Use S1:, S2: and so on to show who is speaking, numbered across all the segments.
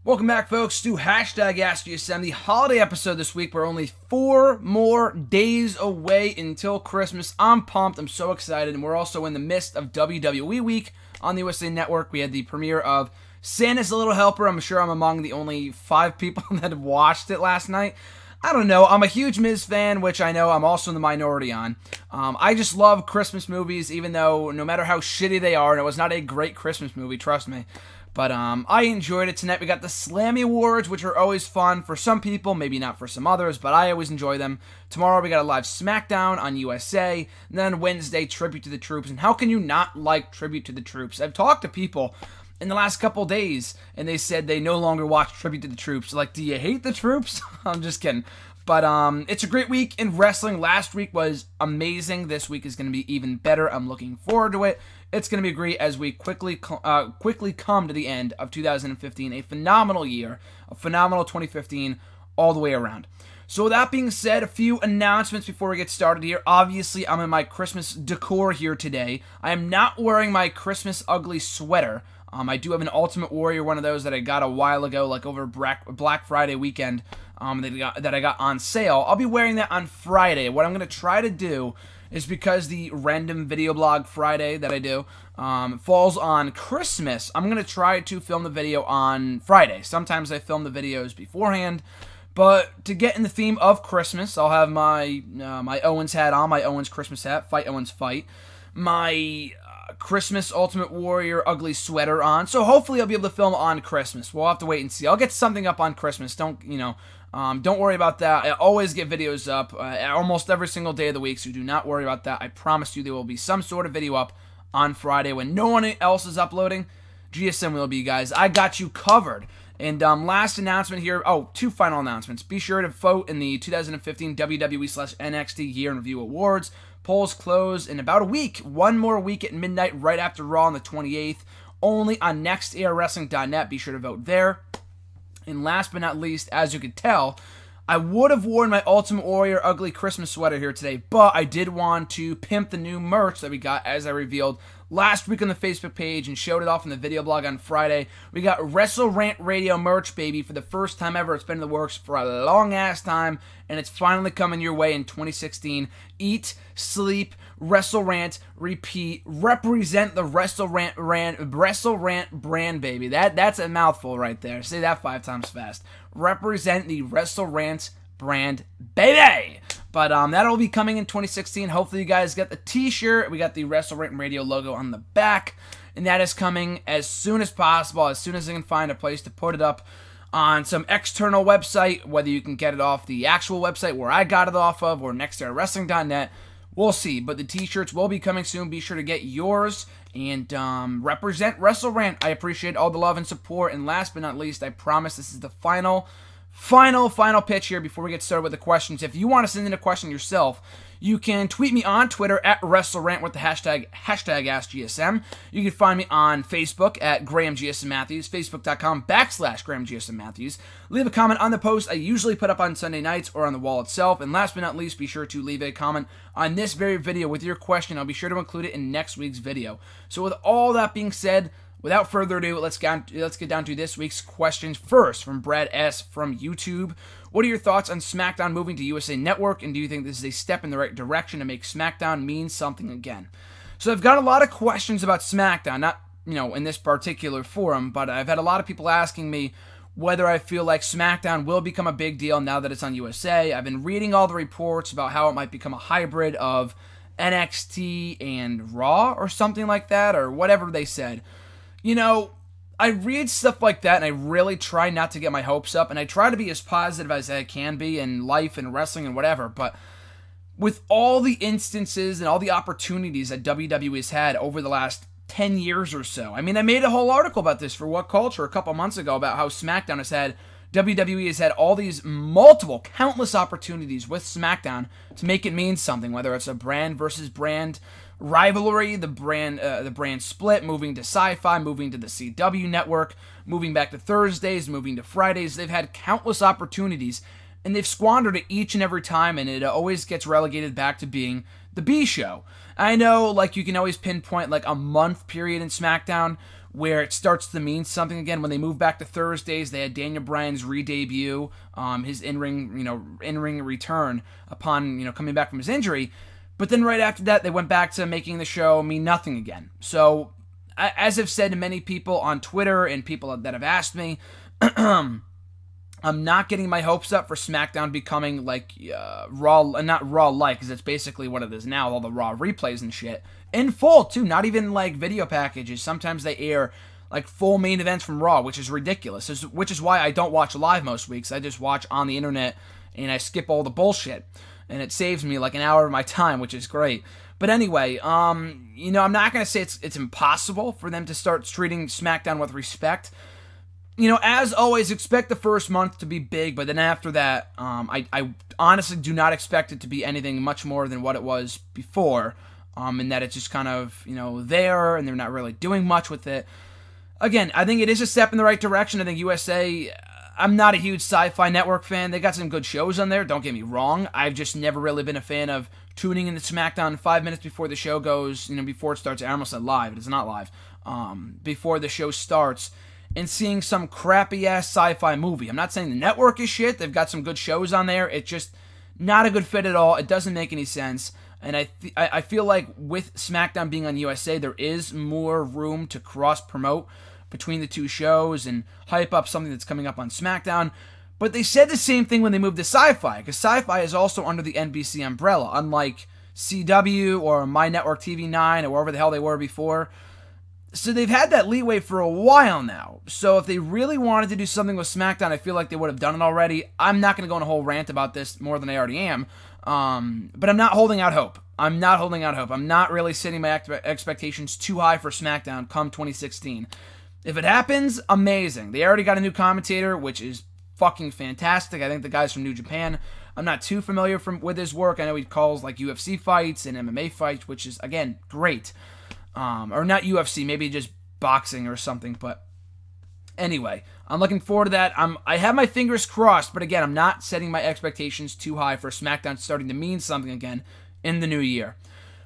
S1: Welcome back, folks, to Hashtag AskGSM, the holiday episode this week. We're only 4 more days away until Christmas. I'm pumped. I'm so excited. And we're also in the midst of WWE Week on the USA Network. We had the premiere of Santa's a Little Helper. I'm sure I'm among the only 5 people that have watched it last night. I don't know. I'm a huge Miz fan, which I know I'm also in the minority on. I just love Christmas movies, even though no matter how shitty they are, and it was not a great Christmas movie, trust me. But I enjoyed it tonight. We got the Slammy Awards, which are always fun for some people, maybe not for some others, but I always enjoy them. Tomorrow we got a live SmackDown on USA, and then Wednesday, Tribute to the Troops. And how can you not like Tribute to the Troops? I've talked to people in the last couple days, and they said they no longer watch Tribute to the Troops. Like, do you hate the troops? I'm just kidding. But it's a great week in wrestling. Last week was amazing. This week is going to be even better. I'm looking forward to it. It's going to be great as we quickly come to the end of 2015. A phenomenal year, a phenomenal 2015 all the way around. So with that being said, a few announcements before we get started here. Obviously, I'm in my Christmas decor here today. I am not wearing my Christmas ugly sweater. I do have an Ultimate Warrior, one of those that I got a while ago, like over Black Friday weekend, that I got on sale. I'll be wearing that on Friday. What I'm going to try to do is, because the random video blog Friday that I do falls on Christmas, I'm going to try to film the video on Friday. Sometimes I film the videos beforehand, but to get in the theme of Christmas, I'll have my my Owens hat on, my Owens Christmas hat, Fight Owens Fight, my Christmas Ultimate Warrior ugly sweater on. So hopefully I'll be able to film on Christmas. We'll have to wait and see. I'll get something up on Christmas. Don't worry about that. I always get videos up almost every single day of the week, so do not worry about that. I promise you there will be some sort of video up on Friday when no one else is uploading. GSM will be, guys. I got you covered. And last announcement here. Oh, 2 final announcements. Be sure to vote in the 2015 WWE/NXT Year in Review Awards. Polls close in about a week. 1 more week at midnight right after Raw on the 28th. Only on nextairwrestling.net. Be sure to vote there. And last but not least, as you could tell, I would have worn my Ultimate Warrior ugly Christmas sweater here today, but I did want to pimp the new merch that we got, as I revealed last week on the Facebook page and showed it off in the video blog on Friday. We got Wrestle Rant Radio merch, baby, for the first time ever. It's been in the works for a long-ass time, and it's finally coming your way in 2016. Eat, sleep, Wrestle Rant, repeat, represent the Wrestle Rant brand, baby. That's a mouthful right there. Say that 5 times fast. Represent the Wrestle Rant brand, baby! But that'll be coming in 2016. Hopefully you guys get the t-shirt. We got the Wrestle Rant Radio logo on the back, and that is coming as soon as possible, as soon as I can find a place to put it up on some external website, whether you can get it off the actual website where I got it off of or nextairwrestling.net. We'll see, but the t-shirts will be coming soon. Be sure to get yours and represent Wrestle Rant. I appreciate all the love and support. And last but not least, I promise this is the final pitch here before we get started with the questions. If you want to send in a question yourself, you can tweet me on Twitter at WrestleRant with the hashtag AskGSM. You can find me on Facebook at GrahamGSMMatthews, Facebook.com/GrahamGSMMatthews. Leave a comment on the post I usually put up on Sunday nights or on the wall itself. And last but not least, be sure to leave a comment on this very video with your question. I'll be sure to include it in next week's video. So with all that being said, without further ado, let's get down to this week's questions. First, from Brad S. from YouTube. What are your thoughts on SmackDown moving to USA Network, and do you think this is a step in the right direction to make SmackDown mean something again? So I've got a lot of questions about SmackDown, not, in this particular forum, but I've had a lot of people asking me whether I feel like SmackDown will become a big deal now that it's on USA. I've been reading all the reports about how it might become a hybrid of NXT and Raw or something like that, or whatever they said. I read stuff like that, and I really try not to get my hopes up, and I try to be as positive as I can be in life and wrestling and whatever, but with all the instances and all the opportunities that WWE has had over the last 10 years or so, I mean, I made a whole article about this for What Culture a couple months ago about how WWE has had all these countless opportunities with SmackDown to make it mean something, whether it's a brand versus brand rivalry, the brand split, moving to Sci-Fi, moving to the CW network, moving back to Thursdays, moving to Fridays. They've had countless opportunities, and they've squandered it each and every time, and it always gets relegated back to being the B show. I know, you can always pinpoint, a month period in SmackDown where it starts to mean something again. When they moved back to Thursdays, they had Daniel Bryan's re-debut, his in-ring return upon, coming back from his injury. But then right after that, they went back to making the show mean nothing again. So, as I've said to many people on Twitter and people that have asked me, I'm not getting my hopes up for SmackDown becoming like Raw, not Raw-like, because that's basically what it is now, all the Raw replays and shit. In full, too, not even like video packages. Sometimes they air like full main events from Raw, which is ridiculous, which is why I don't watch live most weeks. I just watch on the internet, and I skip all the bullshit, and it saves me like an hour of my time, which is great. But anyway, I'm not going to say it's impossible for them to start treating SmackDown with respect. As always, expect the first month to be big, but then after that, I honestly do not expect it to be anything much more than what it was before, and that it's just kind of, there, and they're not really doing much with it. Again, I think it is a step in the right direction. I think USA, I'm not a huge Sci-Fi Network fan. They got some good shows on there, don't get me wrong. I've just never really been a fan of tuning into SmackDown 5 minutes before the show goes, before it starts. I almost said live, it's not live. Before the show starts, and seeing some crappy-ass sci-fi movie. I'm not saying the network is shit. They've got some good shows on there. It's just not a good fit at all. It doesn't make any sense. And I feel like with SmackDown being on USA, there is more room to cross-promote between the two shows and hype up something that's coming up on SmackDown. But they said the same thing when they moved to Sci-Fi, because Sci-Fi is also under the NBC umbrella, unlike CW or My Network TV9 or wherever the hell they were before. So they've had that leeway for a while now. So if they really wanted to do something with SmackDown, I feel like they would have done it already. I'm not going to go on a whole rant about this more than I already am. But I'm not holding out hope. I'm not really setting my expectations too high for SmackDown come 2016. If it happens, amazing. They already got a new commentator, which is fucking fantastic. I think the guy's from New Japan. I'm not too familiar with his work. I know he calls like UFC fights and MMA fights, which is, again, great. Or not UFC, maybe just boxing or something, but anyway, I'm looking forward to that. I have my fingers crossed, but again, I'm not setting my expectations too high for SmackDown starting to mean something again in the new year.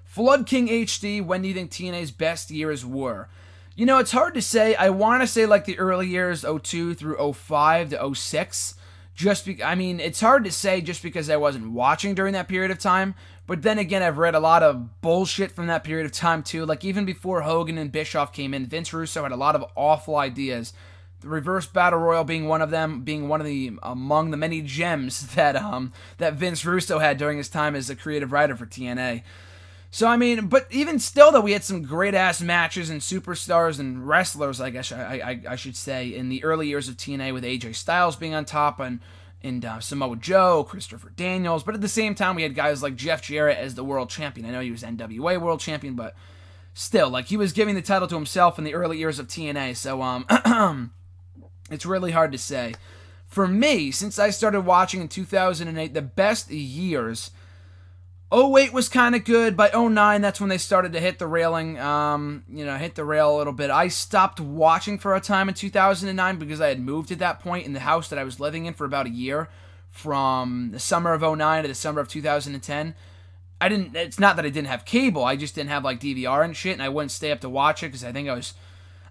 S1: Flood King HD, when do you think TNA's best years were? It's hard to say. I want to say like the early years, 02 through 05 to 06. It's hard to say just because I wasn't watching during that period of time. But then again, I've read a lot of bullshit from that period of time too. Like even before Hogan and Bischoff came in, Vince Russo had a lot of awful ideas. The Reverse Battle Royal being one of them, being one of the among the many gems that Vince Russo had during his time as a creative writer for TNA. So but even still though, we had some great ass matches and superstars and wrestlers, I guess I should say, in the early years of TNA, with AJ Styles being on top and Samoa Joe, Christopher Daniels, but at the same time we had guys like Jeff Jarrett as the world champion. I know he was NWA world champion, but still, like, he was giving the title to himself in the early years of TNA, so it's really hard to say. For me, since I started watching in 2008, the best years, 08 was kind of good. By 09, that's when they started to hit the railing, hit the rail a little bit. I stopped watching for a time in 2009 because I had moved at that point in the house that I was living in for about a year, from the summer of 09 to the summer of 2010. It's not that I didn't have cable, I just didn't have like DVR and shit, and I wouldn't stay up to watch it because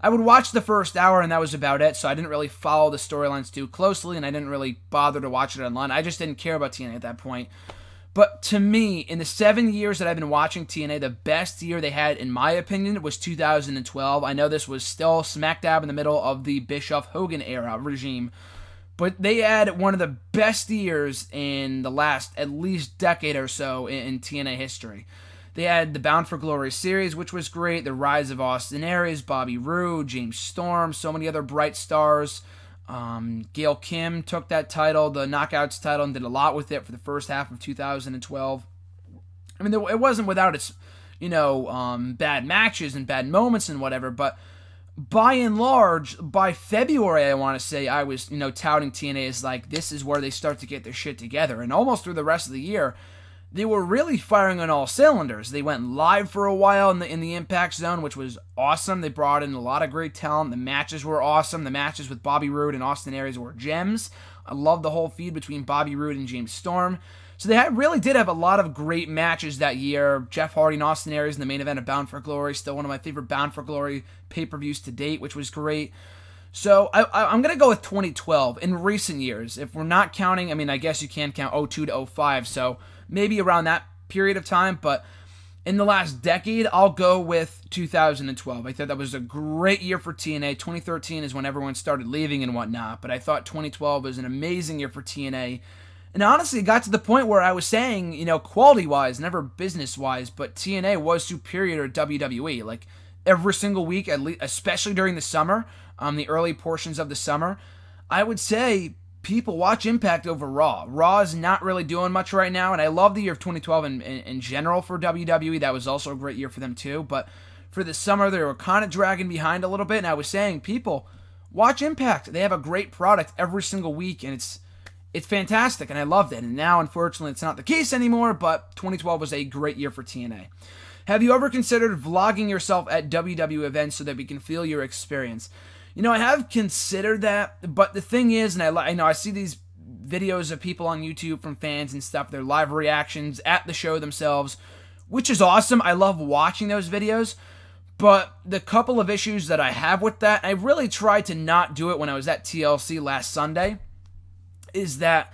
S1: I would watch the first hour and that was about it, so I didn't really follow the storylines too closely, and I didn't really bother to watch it online. I just didn't care about TNA at that point. But to me, in the 7 years that I've been watching TNA, the best year they had, in my opinion, was 2012. I know this was still smack dab in the middle of the Bischoff-Hogan era regime, but they had one of the best years in the last at least decade or so in TNA history. They had the Bound for Glory series, which was great, the rise of Austin Aries, Bobby Roode, James Storm, so many other bright stars. Gail Kim took that title, the Knockouts title, and did a lot with it for the first half of 2012. It wasn't without its, bad matches and bad moments and whatever, but by and large, by February, I want to say, I was, touting TNA as like, this is where they start to get their shit together. And almost through the rest of the year, they were really firing on all cylinders. They went live for a while in the Impact Zone, which was awesome. They brought in a lot of great talent. The matches were awesome. The matches with Bobby Roode and Austin Aries were gems. I love the whole feud between Bobby Roode and James Storm. So they really did have a lot of great matches that year. Jeff Hardy and Austin Aries in the main event of Bound for Glory, still one of my favorite Bound for Glory pay-per-views to date, which was great. So I'm going to go with 2012 in recent years. If we're not counting, I mean, I guess you can count 02 to 05, so maybe around that period of time, but in the last decade, I'll go with 2012. I thought that was a great year for TNA. 2013 is when everyone started leaving and whatnot, but I thought 2012 was an amazing year for TNA. And honestly, it got to the point where I was saying, you know, quality-wise, never business-wise, but TNA was superior to WWE. Like, every single week, at least, especially during the summer, the early portions of the summer, I would say people watch Impact over Raw. Raw is not really doing much right now, and I love the year of 2012 in general for WWE. That was also a great year for them too, but for the summer, they were kind of dragging behind a little bit, and I was saying, people, watch Impact. They have a great product every single week, and it's fantastic, and I loved it. And now, unfortunately, it's not the case anymore, but 2012 was a great year for TNA. Have you ever considered vlogging yourself at WWE events so that we can feel your experience? You know, I have considered that, but the thing is, and I know I see these videos of people on YouTube from fans and stuff, their live reactions at the show themselves, which is awesome. I love watching those videos, but the couple of issues that I have with that, I really tried to not do it when I was at TLC last Sunday, is that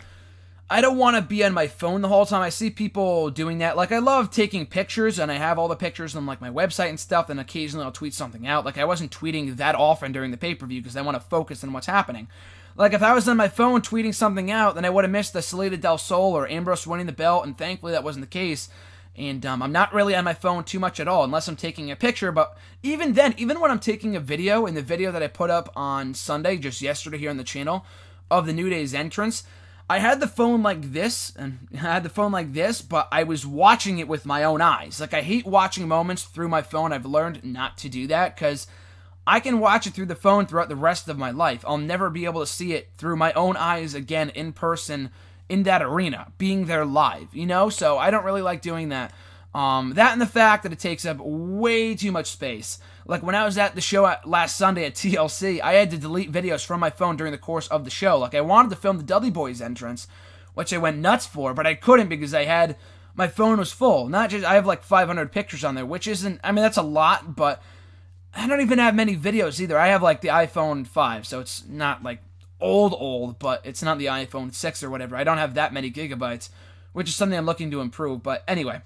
S1: I don't want to be on my phone the whole time. I see people doing that. Like, I love taking pictures, and I have all the pictures on, like, my website and stuff, and occasionally I'll tweet something out. Like, I wasn't tweeting that often during the pay-per-view because I want to focus on what's happening. Like, if I was on my phone tweeting something out, then I would have missed the Salida del Sol or Ambrose winning the belt, and thankfully that wasn't the case. And I'm not really on my phone too much at all, unless I'm taking a picture. But even then, even when I'm taking a video, in the video that I put up on Sunday, just yesterday here on the channel, of the New Day's entrance, I had the phone like this, but I was watching it with my own eyes. Like, I hate watching moments through my phone. I've learned not to do that, because I can watch it through the phone throughout the rest of my life. I'll never be able to see it through my own eyes again in person in that arena, being there live, you know? So I don't really like doing that. That and the fact that it takes up way too much space. Like, when I was at the show last Sunday at TLC, I had to delete videos from my phone during the course of the show. Like, I wanted to film the Dudley Boys entrance, which I went nuts for, but I couldn't because my phone was full. I have like 500 pictures on there, which isn't, I mean, that's a lot, but I don't even have many videos either. I have like the iPhone 5, so it's not like old, but it's not the iPhone 6 or whatever. I don't have that many gigabytes, which is something I'm looking to improve. But anyway,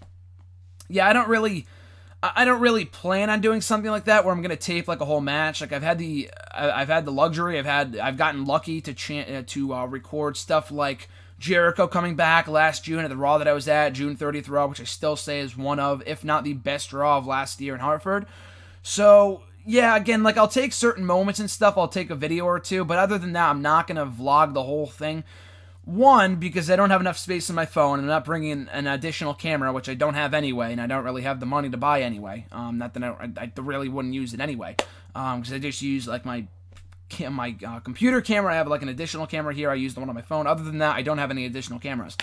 S1: yeah, I don't really plan on doing something like that where I'm gonna tape like a whole match. Like, I've had the luxury, I've gotten lucky to record stuff like Jericho coming back last June at the Raw that I was at, June 30th Raw, which I still say is one of, if not the best Raw of last year in Hartford. So yeah, again, like, I'll take certain moments and stuff, I'll take a video or two, but other than that, I'm not gonna vlog the whole thing. One, because I don't have enough space on my phone, and I'm not bringing an additional camera, which I don't have anyway, and I don't really have the money to buy anyway. Not that I really wouldn't use it anyway, because I just use, like, my computer camera. I have, like, an additional camera here. I use the one on my phone. Other than that, I don't have any additional cameras.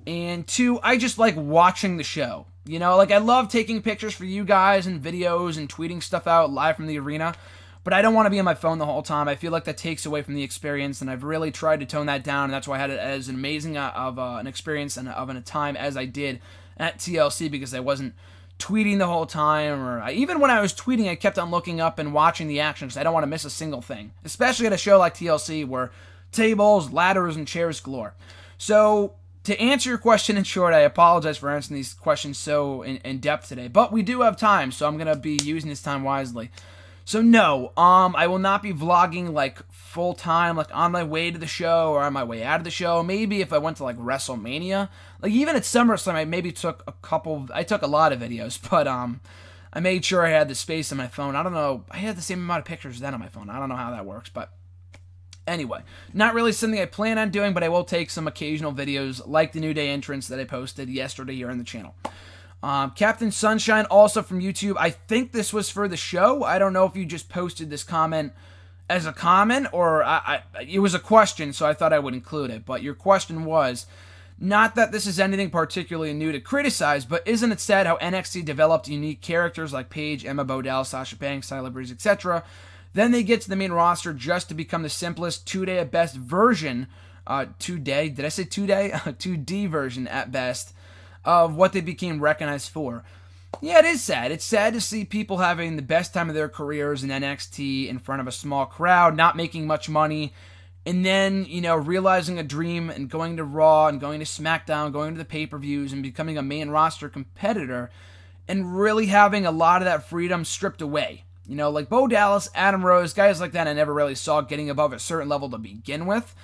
S1: And two, I just like watching the show. You know, like, I love taking pictures for you guys and videos and tweeting stuff out live from the arena, but I don't want to be on my phone the whole time. I feel like that takes away from the experience, and I've really tried to tone that down, and that's why I had it as an amazing an experience and of a time as I did at TLC, because I wasn't tweeting the whole time, even when I was tweeting, I kept on looking up and watching the action, because I don't want to miss a single thing, especially at a show like TLC where tables, ladders, and chairs galore. So, to answer your question in short, I apologize for answering these questions so in depth today, but we do have time, so I'm going to be using this time wisely. So no, I will not be vlogging like full time, like on my way to the show or on my way out of the show. Maybe if I went to like WrestleMania, like even at SummerSlam, I maybe took a lot of videos, but I made sure I had the space on my phone. I don't know, I had the same amount of pictures then on my phone. I don't know how that works, but anyway, not really something I plan on doing, but I will take some occasional videos like the New Day entrance that I posted yesterday here on the channel. Captain Sunshine, also from YouTube. I think this was for the show. I don't know if you just posted this comment as a comment or it was a question, so I thought I would include it. But your question was, not that this is anything particularly new to criticize, but isn't it sad how NXT developed unique characters like Paige, Emma Bodell, Sasha Banks, Tyler Breeze, etc., then they get to the main roster just to become the simplest, two-day at best version 2D, did I say 2D? 2D version at best of what they became recognized for. Yeah, it is sad. It's sad to see people having the best time of their careers in NXT in front of a small crowd, not making much money, and then, realizing a dream and going to Raw and going to SmackDown, going to the pay-per-views and becoming a main roster competitor, and really having a lot of that freedom stripped away. Like Bo Dallas, Adam Rose, guys like that I never really saw getting above a certain level to begin with,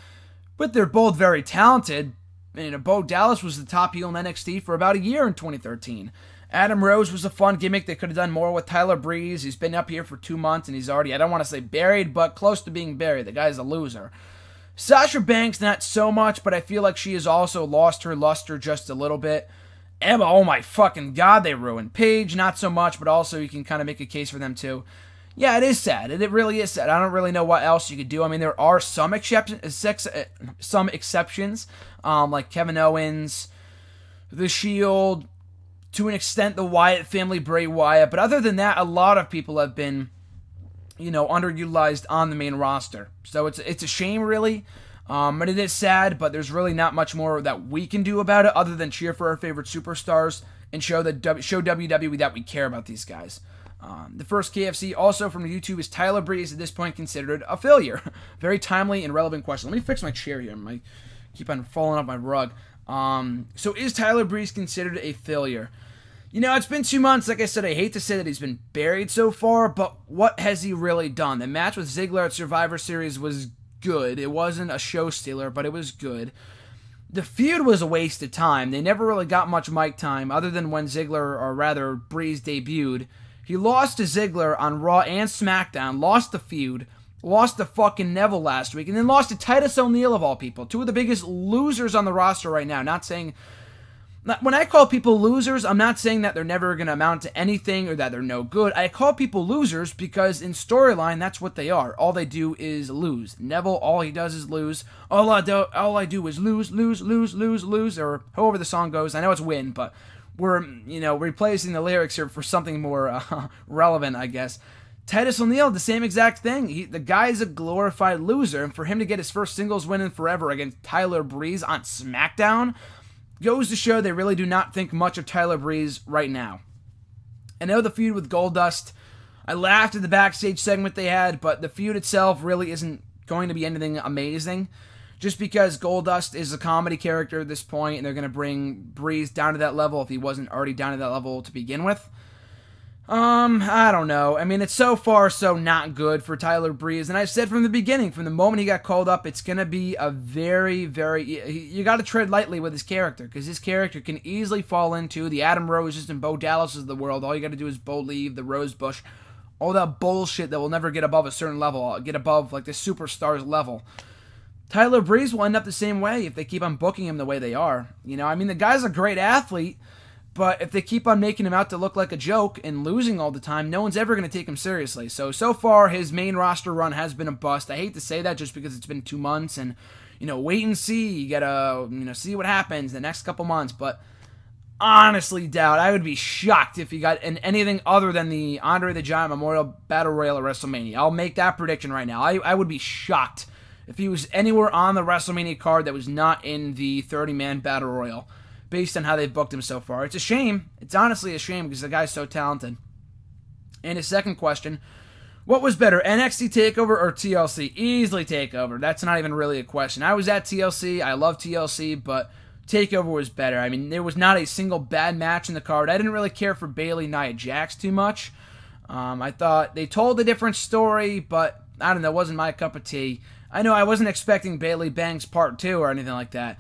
S1: but they're both very talented. Bo Dallas was the top heel in NXT for about a year in 2013. Adam Rose was a fun gimmick. They could have done more with Tyler Breeze. He's been up here for 2 months, and he's already, I don't want to say buried, but close to being buried. The guy's a loser. Sasha Banks, not so much, but I feel like she has also lost her luster just a little bit. Emma, oh my fucking god, they ruined. Paige, not so much, but also you can kind of make a case for them too. Yeah, it is sad. It really is sad. I don't really know what else you could do. I mean, there are some exceptions, like Kevin Owens, The Shield, to an extent, the Wyatt family, Bray Wyatt. But other than that, a lot of people have been, underutilized on the main roster. So it's a shame, really. And it is sad, but there's really not much more that we can do about it other than cheer for our favorite superstars and show WWE that we care about these guys. The first KFC, also from YouTube, is Tyler Breeze at this point considered a failure? Very timely and relevant question. Let me fix my chair here. I keep on falling off my rug. So is Tyler Breeze considered a failure? It's been 2 months. Like I said, I hate to say that he's been buried so far, but what has he really done? The match with Ziggler at Survivor Series was good. It wasn't a show stealer, but it was good. The feud was a waste of time. They never really got much mic time other than when Ziggler, or rather Breeze, debuted. He lost to Ziggler on Raw and SmackDown, lost the feud, lost to fucking Neville last week, and then lost to Titus O'Neil of all people. Two of the biggest losers on the roster right now. When I call people losers, I'm not saying that they're never going to amount to anything or that they're no good. I call people losers because in storyline, that's what they are. All they do is lose. Neville, all he does is lose. All I do is lose, or however the song goes. I know it's win, but we're, replacing the lyrics here for something more relevant, I guess. Titus O'Neil, the same exact thing. The guy's a glorified loser, and for him to get his first singles win in forever against Tyler Breeze on SmackDown goes to show they really do not think much of Tyler Breeze right now. I know the feud with Goldust, I laughed at the backstage segment they had, but the feud itself really isn't going to be anything amazing. Just because Goldust is a comedy character at this point, and they're going to bring Breeze down to that level if he wasn't already down to that level to begin with. I don't know. I mean, it's so far so not good for Tyler Breeze. And I've said from the beginning, from the moment he got called up, it's going to be a very, you got to tread lightly with his character, because his character can easily fall into the Adam Roses and Bo Dallases of the world. All you got to do is Bo leave, the Rose Bush, all that bullshit that will never get above a certain level, get above like the superstars level. Tyler Breeze will end up the same way if they keep on booking him the way they are. I mean, the guy's a great athlete, but if they keep on making him out to look like a joke and losing all the time, no one's ever going to take him seriously. So far, his main roster run has been a bust. I hate to say that just because it's been 2 months and, wait and see. You got to, see what happens the next couple months. But honestly doubt. I would be shocked if he got anything other than the Andre the Giant Memorial Battle Royal at WrestleMania. I'll make that prediction right now. I would be shocked if he was anywhere on the WrestleMania card that was not in the 30-man Battle Royal, based on how they've booked him so far. It's a shame. It's honestly a shame because the guy's so talented. And his second question, what was better, NXT TakeOver or TLC? Easily TakeOver. That's not even really a question. I was at TLC. I love TLC, but TakeOver was better. I mean, there was not a single bad match in the card. I didn't really care for Bayley Nia Jax too much. I thought they told a different story, but I don't know, it wasn't my cup of tea. I know I wasn't expecting Bayley Banks Part 2 or anything like that.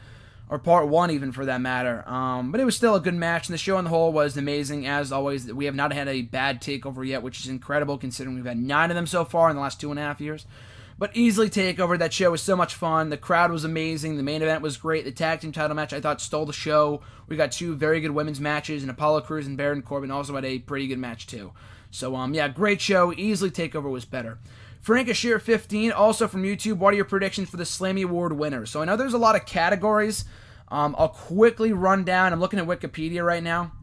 S1: Or Part 1 even for that matter. But it was still a good match, and the show on the whole was amazing. As always, we have not had a bad takeover yet, which is incredible considering we've had 9 of them so far in the last 2.5 years. But easily takeover. That show was so much fun. The crowd was amazing. The main event was great. The tag team title match I thought stole the show. We got 2 very good women's matches, and Apollo Crews and Baron Corbin also had a pretty good match too. So yeah, great show. Easily takeover was better. Frank Ashir 15, also from YouTube. What are your predictions for the Slammy Award winners? So I know there's a lot of categories. I'll quickly run down. I'm looking at Wikipedia right now.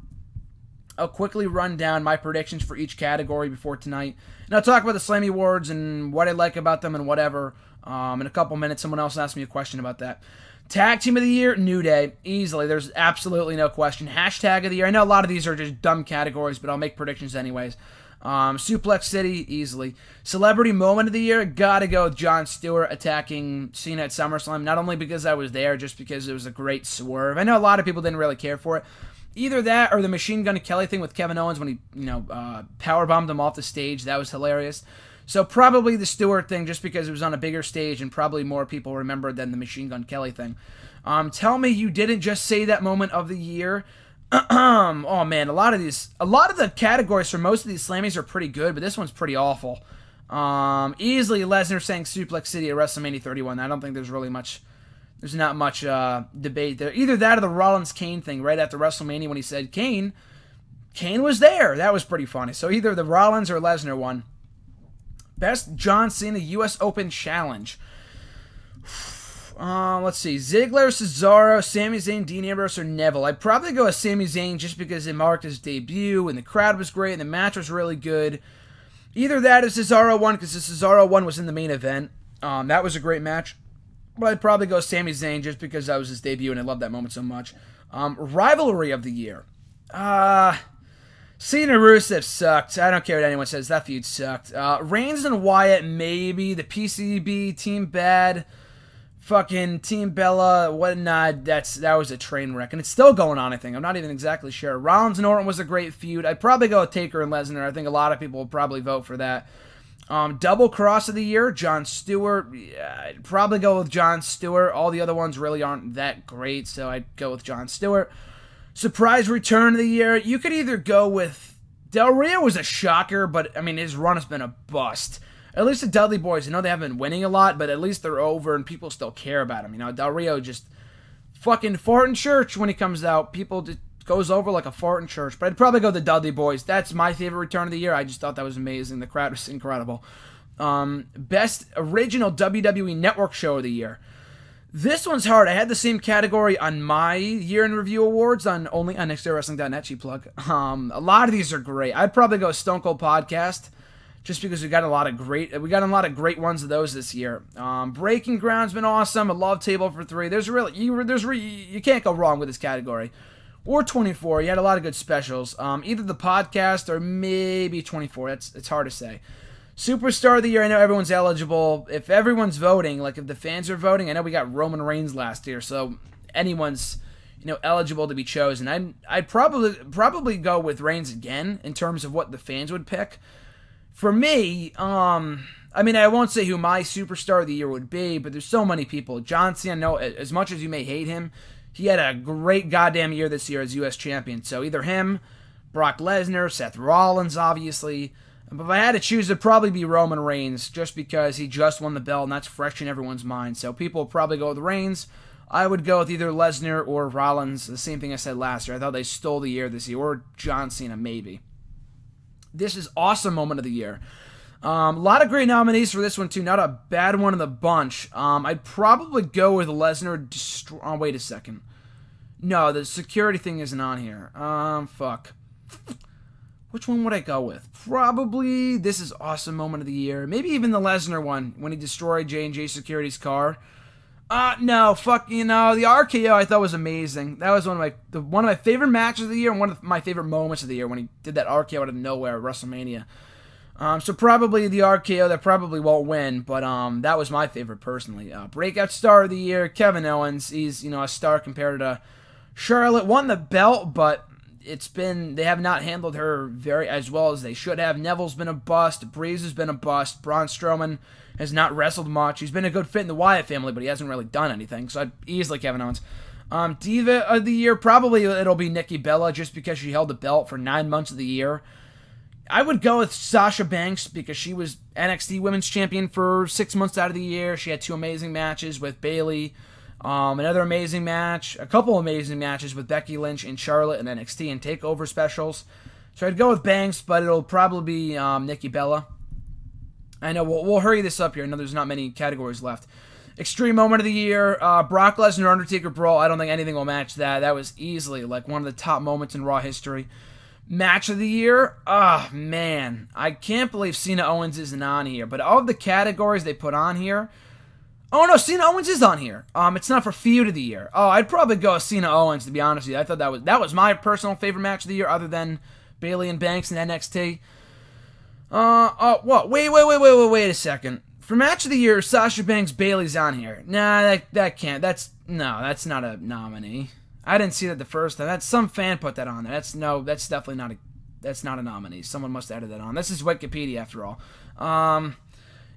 S1: I'll quickly run down my predictions for each category before tonight. And I'll talk about the Slammy Awards and what I like about them and whatever In a couple minutes, someone else asked me a question about that. Tag Team of the Year, New Day, easily. There's absolutely no question. Hashtag of the Year, I know a lot of these are just dumb categories, but I'll make predictions anyways. Suplex City, easily. Celebrity Moment of the Year, gotta go with Jon Stewart attacking Cena at SummerSlam, not only because I was there, just because it was a great swerve. I know a lot of people didn't really care for it. Either that or the Machine Gun Kelly thing with Kevin Owens when he, powerbombed him off the stage. That was hilarious. So probably the Stewart thing, just because it was on a bigger stage and probably more people remember than the Machine Gun Kelly thing. Tell me you didn't just say that moment of the year. Oh man, a lot of the categories for most of these Slammies are pretty good, but this one's pretty awful. Easily Lesnar saying Suplex City at WrestleMania 31. I don't think there's really much. There's not much debate there. Either that or the Rollins-Kane thing right after WrestleMania when he said Kane was there. That was pretty funny. So either the Rollins or Lesnar one. Best John Cena U.S. Open Challenge. Let's see. Ziggler, Cesaro, Sami Zayn, Dean Ambrose, or Neville. I'd probably go with Sami Zayn just because it marked his debut and the crowd was great and the match was really good. Either that or Cesaro one because the Cesaro one was in the main event. That was a great match. But I'd probably go Sami Zayn just because that was his debut and I love that moment so much. Rivalry of the Year. Cena Rusev sucked. I don't care what anyone says. That feud sucked. Reigns and Wyatt, maybe. The PCB, Team Bad, fucking Team Bella, whatnot. That was a train wreck. And it's still going on, I think. I'm not even exactly sure. Rollins and Orton was a great feud. I'd probably go with Taker and Lesnar. I think a lot of people will probably vote for that. Double Cross of the Year, Jon Stewart. Yeah, I'd probably go with Jon Stewart. All the other ones really aren't that great, so I'd go with Jon Stewart. Surprise Return of the Year, you could either go with... Del Rio was a shocker, but, I mean, his run has been a bust. At least the Dudley Boys, I know they haven't been winning a lot, but at least they're over and people still care about him. You know, Del Rio just fucking fart in church when he comes out. People just goes over like a fart in church. But I'd probably go the Dudley Boys. That's my favorite return of the year. I just thought that was amazing. The crowd was incredible. Best Original WWE Network Show of the Year. This one's hard. I had the same category on my Year in Review Awards on nextdaywrestling.net, cheap plug. A lot of these are great. I'd probably go Stone Cold Podcast, just because we got a lot of great ones of those this year. Breaking Ground's been awesome. A Love Table for 3. You can't go wrong with this category. Or 24. You had a lot of good specials. Either the podcast or maybe 24. It's hard to say. Superstar of the Year, I know everyone's eligible. If everyone's voting, like if the fans are voting, I know we got Roman Reigns last year, so anyone's eligible to be chosen. I'd probably go with Reigns again in terms of what the fans would pick. For me, I mean, I won't say who my Superstar of the Year would be, but there's so many people. John Cena, no, as much as you may hate him, he had a great goddamn year this year as U.S. champion. So either him, Brock Lesnar, Seth Rollins, obviously. But if I had to choose, it'd probably be Roman Reigns, just because he just won the belt, and that's fresh in everyone's mind. So people will probably go with Reigns. I would go with either Lesnar or Rollins. The same thing I said last year. I thought they stole the year this year. Or John Cena, maybe. This is awesome moment of the year. A lot of great nominees for this one, too. Not a bad one in the bunch. I'd probably go with Lesnar. Oh, wait a second. No, the security thing isn't on here. Fuck. Which one would I go with? Probably This Is Awesome Moment of the Year. Maybe even the Lesnar one, when he destroyed J&J Security's car. No, fuck, the RKO I thought was amazing. That was one of my favorite matches of the year and one of my favorite moments of the year when he did that RKO out of nowhere at WrestleMania. So probably the RKO, that probably won't win, but that was my favorite personally. Breakout Star of the Year, Kevin Owens. He's, a star compared to Charlotte. Won the belt, but they have not handled her very as well as they should have. Neville's been a bust. Breeze has been a bust. Braun Strowman has not wrestled much. He's been a good fit in the Wyatt family, but he hasn't really done anything. So I'd easily Kevin Owens. Diva of the Year, probably it'll be Nikki Bella, just because she held the belt for 9 months of the year. I would go with Sasha Banks because she was NXT Women's Champion for 6 months out of the year. She had 2 amazing matches with Bayley. Another amazing match. A couple amazing matches with Becky Lynch and Charlotte and NXT and TakeOver specials. So I'd go with Banks, but it'll probably be Nikki Bella. I know we'll hurry this up here. I know there's not many categories left. Extreme Moment of the Year. Brock Lesnar Undertaker Brawl. I don't think anything will match that. That was easily like one of the top moments in Raw history. Match of the Year, man, I can't believe Cena Owens isn't on here. But of the categories they put on here, Oh no, Cena Owens is on here. It's not for feud of the year. Oh, I'd probably go with Cena Owens, to be honest with you. I thought that was my personal favorite match of the year, other than Bayley and Banks in NXT. What? Wait a second. For match of the year, Sasha Banks Bayley's on here. Nah, that can't. That's not a nominee. I didn't see that the first time. That's some fan put that on there. That's definitely not a nominee. Someone must have added that on. This is Wikipedia after all.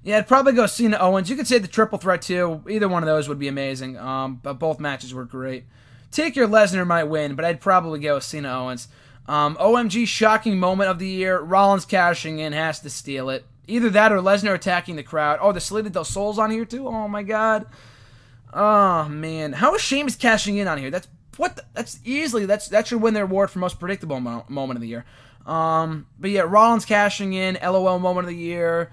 S1: Yeah, I'd probably go Cena Owens. You could say the triple threat too. Either one of those would be amazing. But both matches were great. Taker Lesnar might win, but I'd probably go with Cena Owens. OMG shocking moment of the year. Rollins cashing in, has to steal it. Either that or Lesnar attacking the crowd. Oh, the Salida del Sol's on here too? Oh my god. Oh man. How is Sheamus cashing in on here? That should win their award for most predictable moment of the year. But yeah, Rollins cashing in, LOL moment of the year.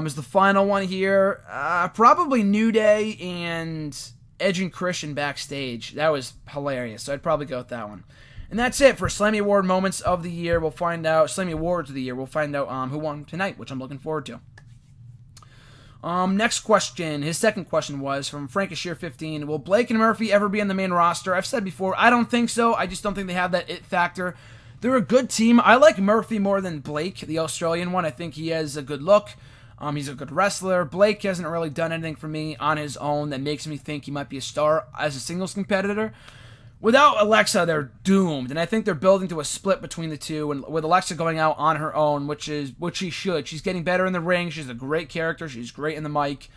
S1: Is the final one here. Probably New Day and Edge and Christian backstage. That was hilarious, so I'd probably go with that one. And that's it for Slammy Award moments of the year. We'll find out, Slammy Awards of the year. We'll find out who won tonight, which I'm looking forward to. Next question. His second question was from Frankishire15. Will Blake and Murphy ever be on the main roster? I've said before, I don't think so. I just don't think they have that it factor. They're a good team. I like Murphy more than Blake, the Australian one. I think he has a good look. He's a good wrestler. Blake hasn't really done anything for me on his own that makes me think he might be a star as a singles competitor. Without Alexa, they're doomed, and I think they're building to a split between the two, and with Alexa going out on her own, which she should. She's getting better in the ring. She's a great character. She's great in the mic.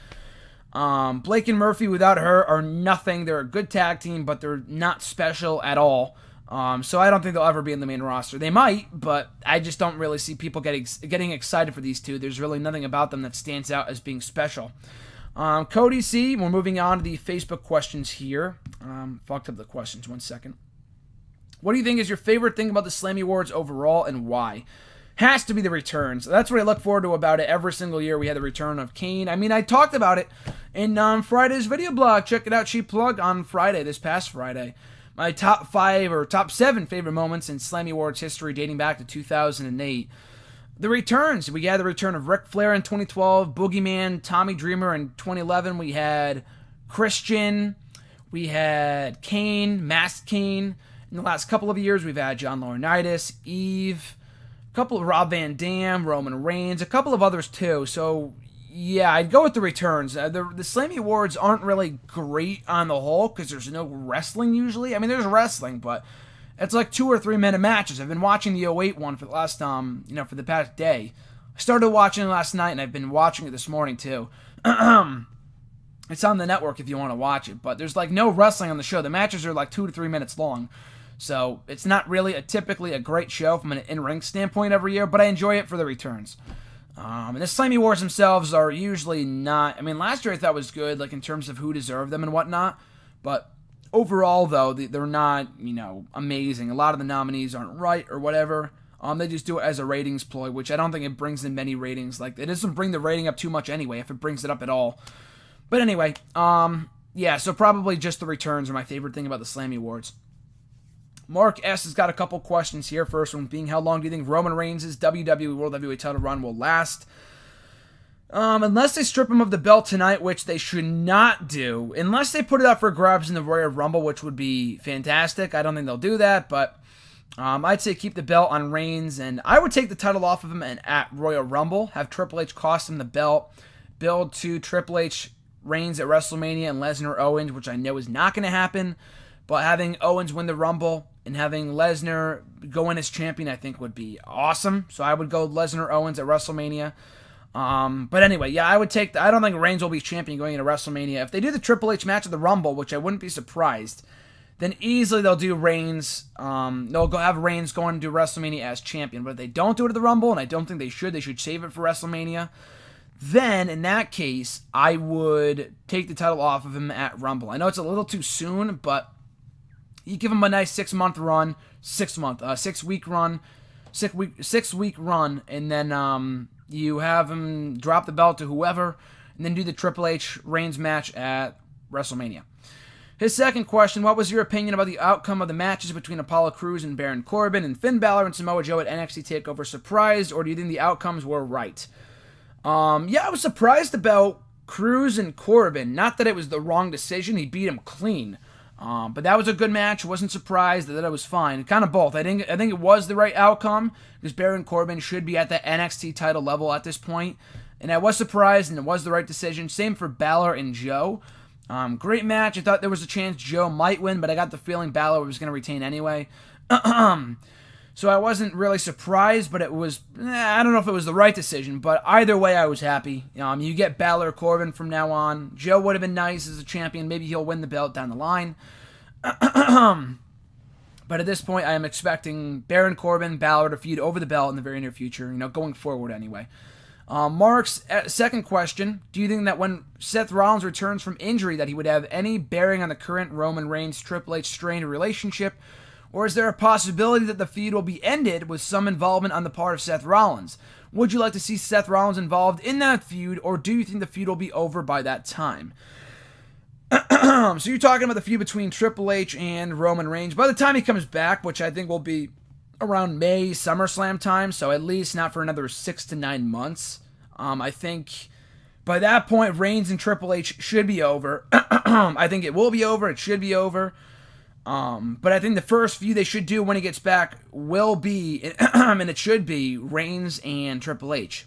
S1: Blake and Murphy, without her, are nothing. They're a good tag team, but they're not special at all. So I don't think they'll ever be in the main roster. They might, but I just don't really see people getting excited for these two. There's really nothing about them that stands out as being special. Cody C, we're moving on to the Facebook questions here. Fucked up the questions, 1 second. What do you think is your favorite thing about the Slammy Awards overall, and why? Has to be the returns. That's what I look forward to about it. Every single year we had the return of Kane. I mean, I talked about it in Friday's video blog. Check it out, cheap plug, on Friday, this past Friday. My top 5 or top 7 favorite moments in Slammy Awards history dating back to 2008. The returns. We had the return of Ric Flair in 2012, Boogeyman, Tommy Dreamer in 2011. We had Christian. We had Kane, Masked Kane. In the last couple of years, we've had John Laurinaitis, Eve, a couple of Rob Van Dam, Roman Reigns, a couple of others too. So, yeah, I'd go with the returns. The Slammy Awards aren't really great on the whole because there's no wrestling usually. I mean, there's wrestling, but it's like 2 or 3 minute matches. I've been watching the 08 one for the last, for the past day. I started watching it last night, and I've been watching it this morning too. It's on the network if you want to watch it, but there's like no wrestling on the show. The matches are like 2 to 3 minutes long, so it's not really typically a great show from an in-ring standpoint every year, but I enjoy it for the returns. And the Slammy Awards themselves are usually not. I mean, last year I thought was good, like in terms of who deserved them and whatnot, but overall, though, they're not, amazing. A lot of the nominees aren't right or whatever. They just do it as a ratings ploy, which I don't think it brings in many ratings. Like, it doesn't bring the rating up too much anyway, if it brings it up at all. But anyway, yeah, so probably just the returns are my favorite thing about the Slammy Awards. Mark S. has got a couple questions here. First one being, how long do you think Roman Reigns' WWE World Heavyweight title run will last? Unless they strip him of the belt tonight, which they should not do. Unless they put it up for grabs in the Royal Rumble, which would be fantastic. I don't think they'll do that, but I'd say keep the belt on Reigns, and I would take the title off of him and at Royal Rumble, have Triple H cost him the belt, build to Triple H Reigns at WrestleMania and Lesnar Owens, which I know is not going to happen, but having Owens win the Rumble and having Lesnar go in as champion, I think would be awesome. So I would go Lesnar Owens at WrestleMania. But anyway, yeah, I don't think Reigns will be champion going into WrestleMania. If they do the Triple H match at the Rumble, which I wouldn't be surprised, then easily they'll do Reigns. They'll have Reigns going to WrestleMania as champion. But if they don't do it at the Rumble, and I don't think they should save it for WrestleMania, then in that case, I would take the title off of him at Rumble. I know it's a little too soon, but you give him a nice 6-week run, and then you have him drop the belt to whoever, and then do the Triple H Reigns match at WrestleMania. His second question, what was your opinion about the outcome of the matches between Apollo Crews and Baron Corbin and Finn Balor and Samoa Joe at NXT TakeOver? Surprised, or do you think the outcomes were right? Yeah, I was surprised about Cruz and Corbin. Not that it was the wrong decision. He beat him clean. But that was a good match. Wasn't surprised that it was fine. Kind of both. I think it was the right outcome because Baron Corbin should be at the NXT title level at this point. And I was surprised, and it was the right decision. Same for Balor and Joe. Great match. I thought there was a chance Joe might win, but I got the feeling Balor was going to retain anyway. So I wasn't really surprised, but it was, I don't know if it was the right decision, but either way I was happy. You get Balor Corbin from now on. Joe would have been nice as a champion. Maybe he'll win the belt down the line. But at this point, I am expecting Baron Corbin, Balor to feud over the belt in the very near future, going forward anyway. Mark's second question, do you think that when Seth Rollins returns from injury that he would have any bearing on the current Roman Reigns-Triple H strained relationship? Or is there a possibility that the feud will be ended with some involvement on the part of Seth Rollins? Would you like to see Seth Rollins involved in that feud, or do you think the feud will be over by that time? So you're talking about the feud between Triple H and Roman Reigns. By the time he comes back, which I think will be around May, SummerSlam time, so at least not for another 6 to 9 months. I think by that point, Reigns and Triple H should be over. I think it will be over. It should be over. But I think the first feud they should do when he gets back will be, and it should be, Reigns and Triple H.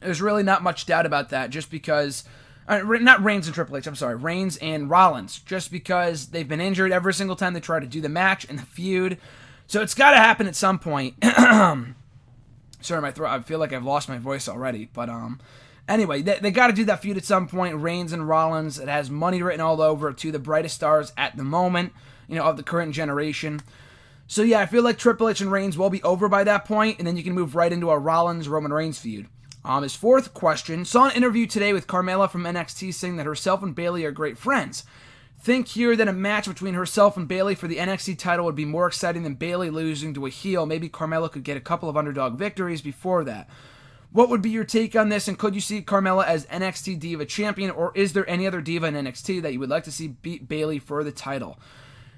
S1: There's really not much doubt about that, just because, not Reigns and Triple H, I'm sorry, Reigns and Rollins, just because they've been injured every single time they try to do the match and the feud. So it's got to happen at some point. Sorry, my throat, I feel like I've lost my voice already, but, anyway, they got to do that feud at some point. Reigns and Rollins, it has money written all over it, two of the brightest stars at the moment, of the current generation. So yeah, I feel like Triple H and Reigns will be over by that point, and then you can move right into a Rollins-Roman Reigns feud. His fourth question, saw an interview today with Carmella from NXT saying that herself and Bayley are great friends. Think here that a match between herself and Bayley for the NXT title would be more exciting than Bayley losing to a heel. Maybe Carmella could get a couple of underdog victories before that. What would be your take on this, and could you see Carmella as NXT Diva Champion, or is there any other Diva in NXT that you would like to see beat Bayley for the title?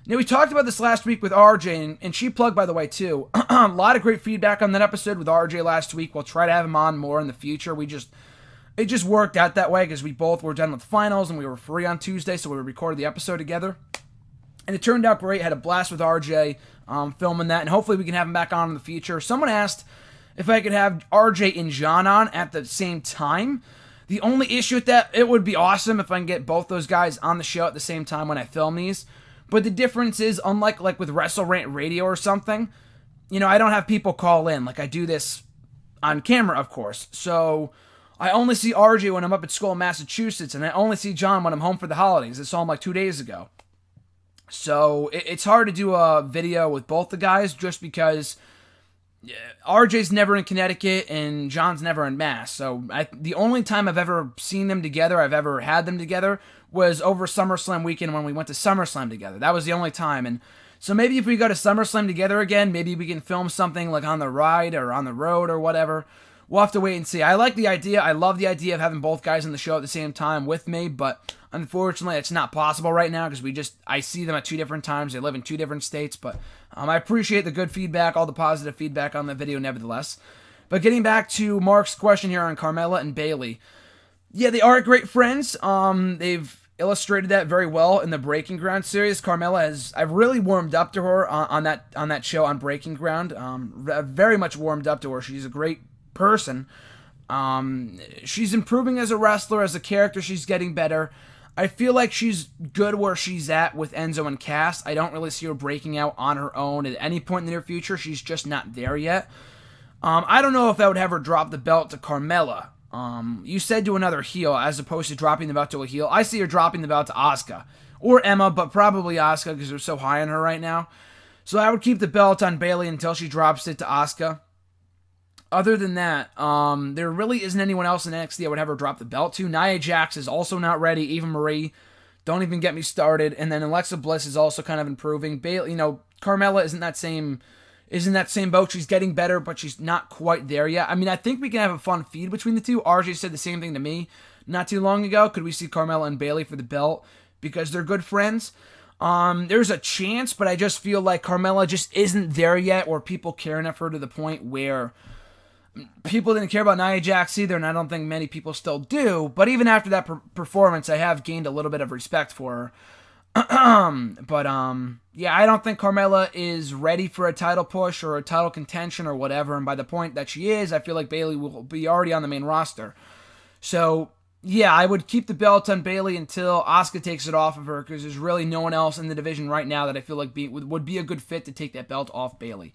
S1: Now, we talked about this last week with RJ, and she plugged, by the way, too. A lot of great feedback on that episode with RJ last week. We'll try to have him on more in the future. It just worked out that way because we both were done with finals, and we were free on Tuesday, so we recorded the episode together. And it turned out great. Had a blast with RJ filming that, and hopefully we can have him back on in the future. Someone asked if I could have RJ and John on at the same time. The only issue with that, it would be awesome if I can get both those guys on the show at the same time when I film these. But the difference is, unlike with Wrestle Rant Radio or something, I don't have people call in. I do this on camera, of course. So I only see RJ when I'm up at school in Massachusetts, and I only see John when I'm home for the holidays. I saw him 2 days ago. So it's hard to do a video with both the guys just because RJ's never in Connecticut and John's never in Mass. So the only time I've ever seen them together, I've ever had them together, was over SummerSlam weekend when we went to SummerSlam together. That was the only time. And so maybe if we go to SummerSlam together again, maybe we can film something on the ride or on the road or whatever. We'll have to wait and see. I like the idea. I love the idea of having both guys on the show at the same time with me, but unfortunately it's not possible right now because I see them at 2 different times. They live in 2 different states, but I appreciate the good feedback, all the positive feedback on the video nevertheless. But getting back to Mark's question here on Carmella and Bayley. Yeah, they are great friends. They've illustrated that very well in the Breaking Ground series. Carmella I've really warmed up to her on that show on Breaking Ground. Very much warmed up to her. She's a great person. She's improving as a wrestler, as a character. She's getting better. I feel like she's good where she's at with Enzo and Cass. I don't really see her breaking out on her own at any point in the near future. She's just not there yet. I don't know if I would have her drop the belt to Carmella. You said to another heel as opposed to dropping the belt to a heel. I see her dropping the belt to Asuka or Emma, but probably Asuka because they're so high on her right now. So I would keep the belt on Bayley until she drops it to Asuka. Other than that, there really isn't anyone else in NXT I would have her drop the belt to. Nia Jax is also not ready. Eva Marie, don't even get me started. And then Alexa Bliss is also kind of improving. Bayley, Carmella isn't that same boat. She's getting better, but she's not quite there yet. I mean, I think we can have a fun feud between the two. RJ said the same thing to me not too long ago. Could we see Carmella and Bayley for the belt because they're good friends? There's a chance, but I just feel like Carmella just isn't there yet, or people care enough for her to the point where People didn't care about Nia Jax either, and I don't think many people still do. But even after that performance, I have gained a little bit of respect for her. Yeah, I don't think Carmella is ready for a title push or a title contention or whatever. And by the point that she is, I feel like Bayley will be already on the main roster. So yeah, I would keep the belt on Bayley until Asuka takes it off of her, because there's really no one else in the division right now that I feel like would be a good fit to take that belt off Bayley.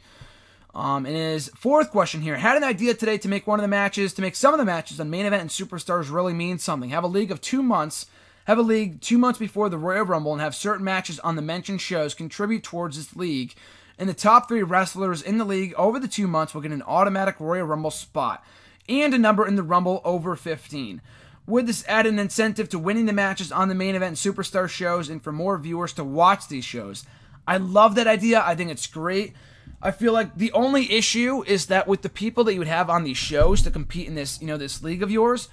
S1: And his fourth question here: had an idea today to make some of the matches on Main Event and Superstars really mean something. Have a league 2 months before the Royal Rumble and have certain matches on the mentioned shows contribute towards this league. And the top 3 wrestlers in the league over the 2 months will get an automatic Royal Rumble spot and a number in the Rumble over 15. Would this add an incentive to winning the matches on the Main Event and Superstar shows and for more viewers to watch these shows? I love that idea. I think it's great. I feel like the only issue is that with the people that you would have on these shows to compete in this, this league of yours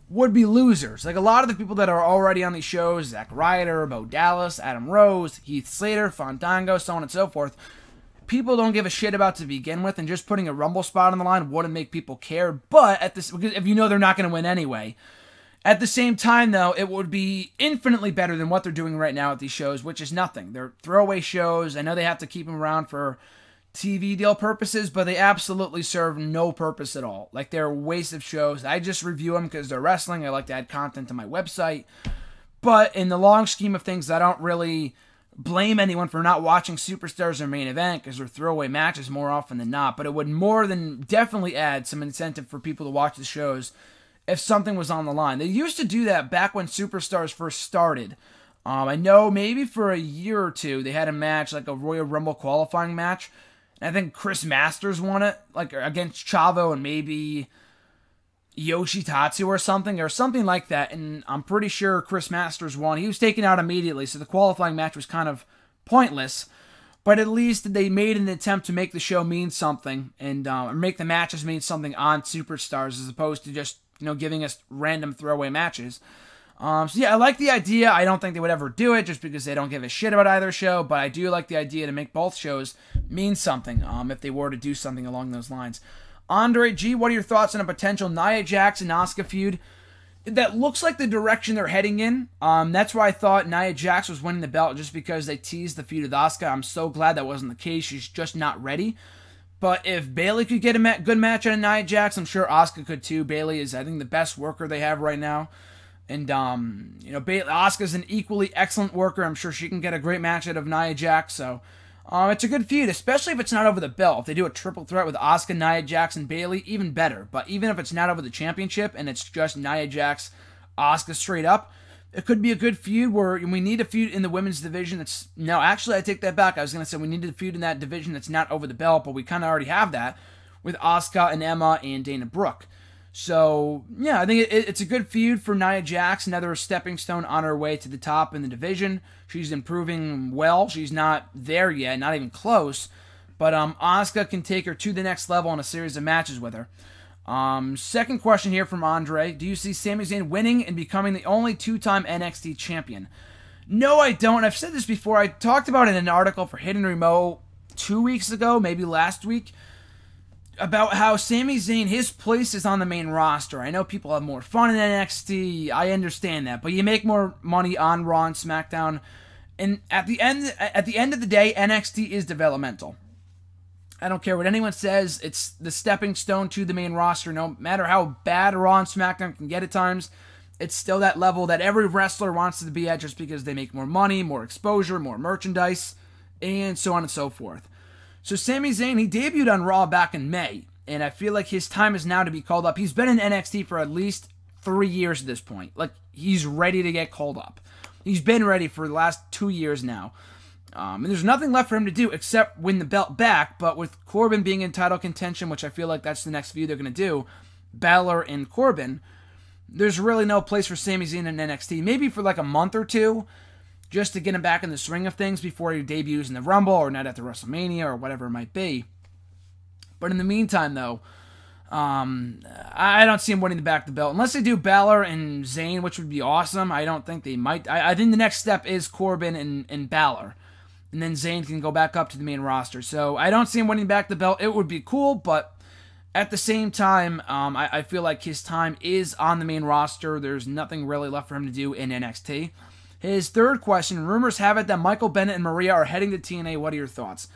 S1: would be losers. Like a lot of the people that are already on these shows, Zack Ryder, Bo Dallas, Adam Rose, Heath Slater, Fandango, so on and so forth, people don't give a shit about to begin with, and just putting a Rumble spot on the line wouldn't make people care. But if they're not going to win anyway. At the same time, though, it would be infinitely better than what they're doing right now at these shows, which is nothing. They're throwaway shows. I know they have to keep them around for TV deal purposes, but they absolutely serve no purpose at all. Like, they're a waste of shows. I just review them because they're wrestling. I like to add content to my website. But in the long scheme of things, I don't really blame anyone for not watching Superstars or Main Event, because they're throwaway matches more often than not. But it would more than definitely add some incentive for people to watch the shows if something was on the line. They used to do that back when Superstars first started. I know maybe for a year or two they had a match, like a Royal Rumble qualifying match. And I think Chris Masters won it, like against Chavo and maybe Yoshitatsu or something like that. And I'm pretty sure Chris Masters won. He was taken out immediately, so the qualifying match was kind of pointless. But at least they made an attempt to make the show mean something and make the matches mean something on Superstars, as opposed to just giving us random throwaway matches. So yeah, I like the idea. I don't think they would ever do it just because they don't give a shit about either show, but I do like the idea to make both shows mean something if they were to do something along those lines. Andre G, what are your thoughts on a potential Nia Jax and Asuka feud? That looks like the direction they're heading in. That's why I thought Nia Jax was winning the belt, just because they teased the feud with Asuka. I'm so glad that wasn't the case. She's just not ready. But if Bayley could get a good match out of Nia Jax, I'm sure Asuka could too. Bayley is, I think, the best worker they have right now. And, Asuka's an equally excellent worker. I'm sure she can get a great match out of Nia Jax. So, it's a good feud, especially if it's not over the belt. If they do a triple threat with Asuka, Nia Jax, and Bayley, even better. But even if it's not over the championship and it's just Nia Jax, Asuka straight up, it could be a good feud where we need a feud in the women's division actually, I take that back. I was going to say we need a feud in that division that's not over the belt, but we kind of already have that with Asuka and Emma and Dana Brooke. So, yeah, I think it's a good feud for Nia Jax, another stepping stone on her way to the top in the division. She's improving well. She's not there yet, not even close. But Asuka can take her to the next level in a series of matches with her. Second question here from Andre. Do you see Sami Zayn winning and becoming the only 2-time NXT champion? No, I don't. I've said this before. I talked about it in an article for Hidden Remote 2 weeks ago, maybe last week, about how Sami Zayn, his place is on the main roster. I know people have more fun in NXT. I understand that. But you make more money on Raw and SmackDown. And at the end of the day, NXT is developmental. I don't care what anyone says. It's the stepping stone to the main roster. No matter how bad Raw and SmackDown can get at times, it's still that level that every wrestler wants to be at, just because they make more money, more exposure, more merchandise, and so on and so forth. So Sami Zayn, he debuted on Raw back in May, and I feel like his time is now to be called up. He's been in NXT for at least 3 years at this point. Like, he's ready to get called up. He's been ready for the last 2 years now. And there's nothing left for him to do except win the belt back, but with Corbin being in title contention, which I feel like that's the next feud they're going to do, Balor and Corbin, there's really no place for Sami Zayn in NXT. Maybe for like a month or two, just to get him back in the swing of things before he debuts in the Rumble or night after WrestleMania or whatever it might be. But in the meantime, though, I don't see him winning back the belt. Unless they do Balor and Zayn, which would be awesome. I don't think they might. I think the next step is Corbin and Balor. And then Zayn can go back up to the main roster. So I don't see him winning back the belt. It would be cool, but At the same time, I feel like his time is on the main roster. There's nothing really left for him to do in NXT. His third question, rumors have it that Michael Bennett and Maria are heading to TNA. What are your thoughts?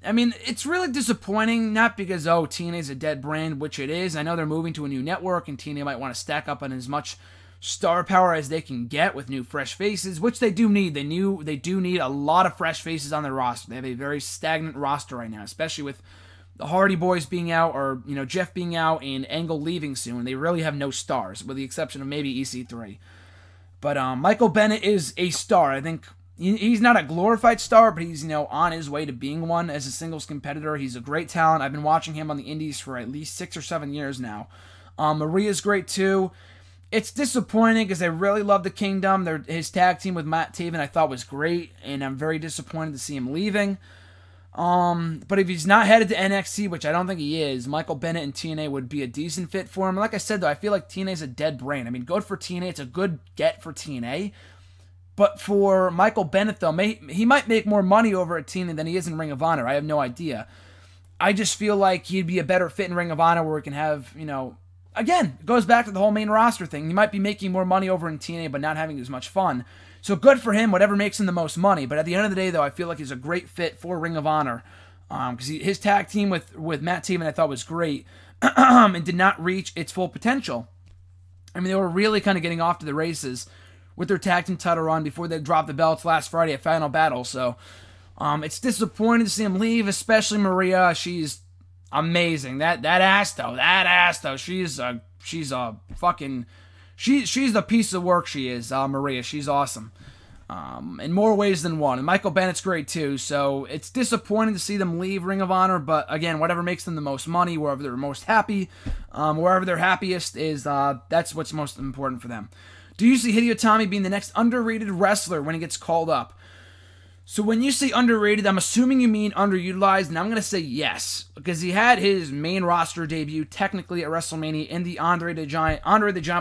S1: I mean, it's really disappointing, not because, TNA's a dead brand, which it is. I know they're moving to a new network, and TNA might want to stack up on as much star power as they can get with new fresh faces, which they do need. They do need a lot of fresh faces on their roster. They have a very stagnant roster right now, especially with the Hardy Boys being out, or, Jeff being out, and Angle leaving soon. They really have no stars, with the exception of maybe EC3. But Michael Bennett is a star. I think he's not a glorified star, but he's, on his way to being one as a singles competitor. He's a great talent. I've been watching him on the indies for at least 6 or 7 years now. Maria's great too. It's disappointing because I really love the Kingdom. His tag team with Matt Taven I thought was great, and I'm very disappointed to see him leaving. But if he's not headed to NXT, which I don't think he is, Michael Bennett and TNA would be a decent fit for him. Like I said, though, I feel like TNA's a dead brand. I mean, good for TNA. It's a good get for TNA. But for Michael Bennett, though, he might make more money over at TNA than he is in Ring of Honor. I have no idea. I just feel like he'd be a better fit in Ring of Honor where we can have, again, it goes back to the whole main roster thing. He might be making more money over in TNA, but not having as much fun. So good for him, whatever makes him the most money. But at the end of the day, though, I feel like he's a great fit for Ring of Honor. Because his tag team with Matt Taven I thought was great and did not reach its full potential. I mean, they were really kind of getting off to the races with their tag team title run before they dropped the belts last Friday at Final Battle. So it's disappointing to see him leave, especially Maria. She's amazing. That ass though. She's the piece of work she is, Maria. She's awesome. In more ways than one. And Michael Bennett's great too, so it's disappointing to see them leave Ring of Honor, but again, whatever makes them the most money, wherever they're most happy, wherever they're happiest is, that's what's most important for them. Do you see Hideo Itami being the next underrated wrestler when he gets called up? So when you say underrated, I'm assuming you mean underutilized, and I'm going to say yes, because he had his main roster debut technically at WrestleMania in the Andre the Giant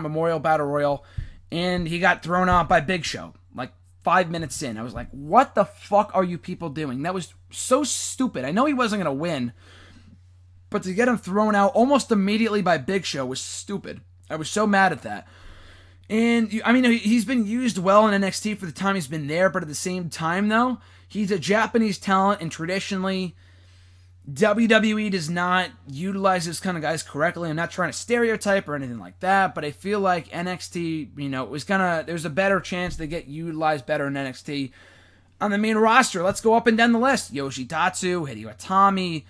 S1: Memorial Battle Royal, and he got thrown out by Big Show, like 5 minutes in. I was like, what the fuck are you people doing? That was so stupid. I know he wasn't going to win, but to get him thrown out almost immediately by Big Show was stupid. I was so mad at that. And, I mean, he's been used well in NXT for the time he's been there, but at the same time, though, he's a Japanese talent, and traditionally, WWE does not utilize this kind of guys correctly. I'm not trying to stereotype or anything like that, but I feel like NXT, there's a better chance they get utilized better in NXT. On the main roster, let's go up and down the list. Yoshitatsu, Hideo Itami,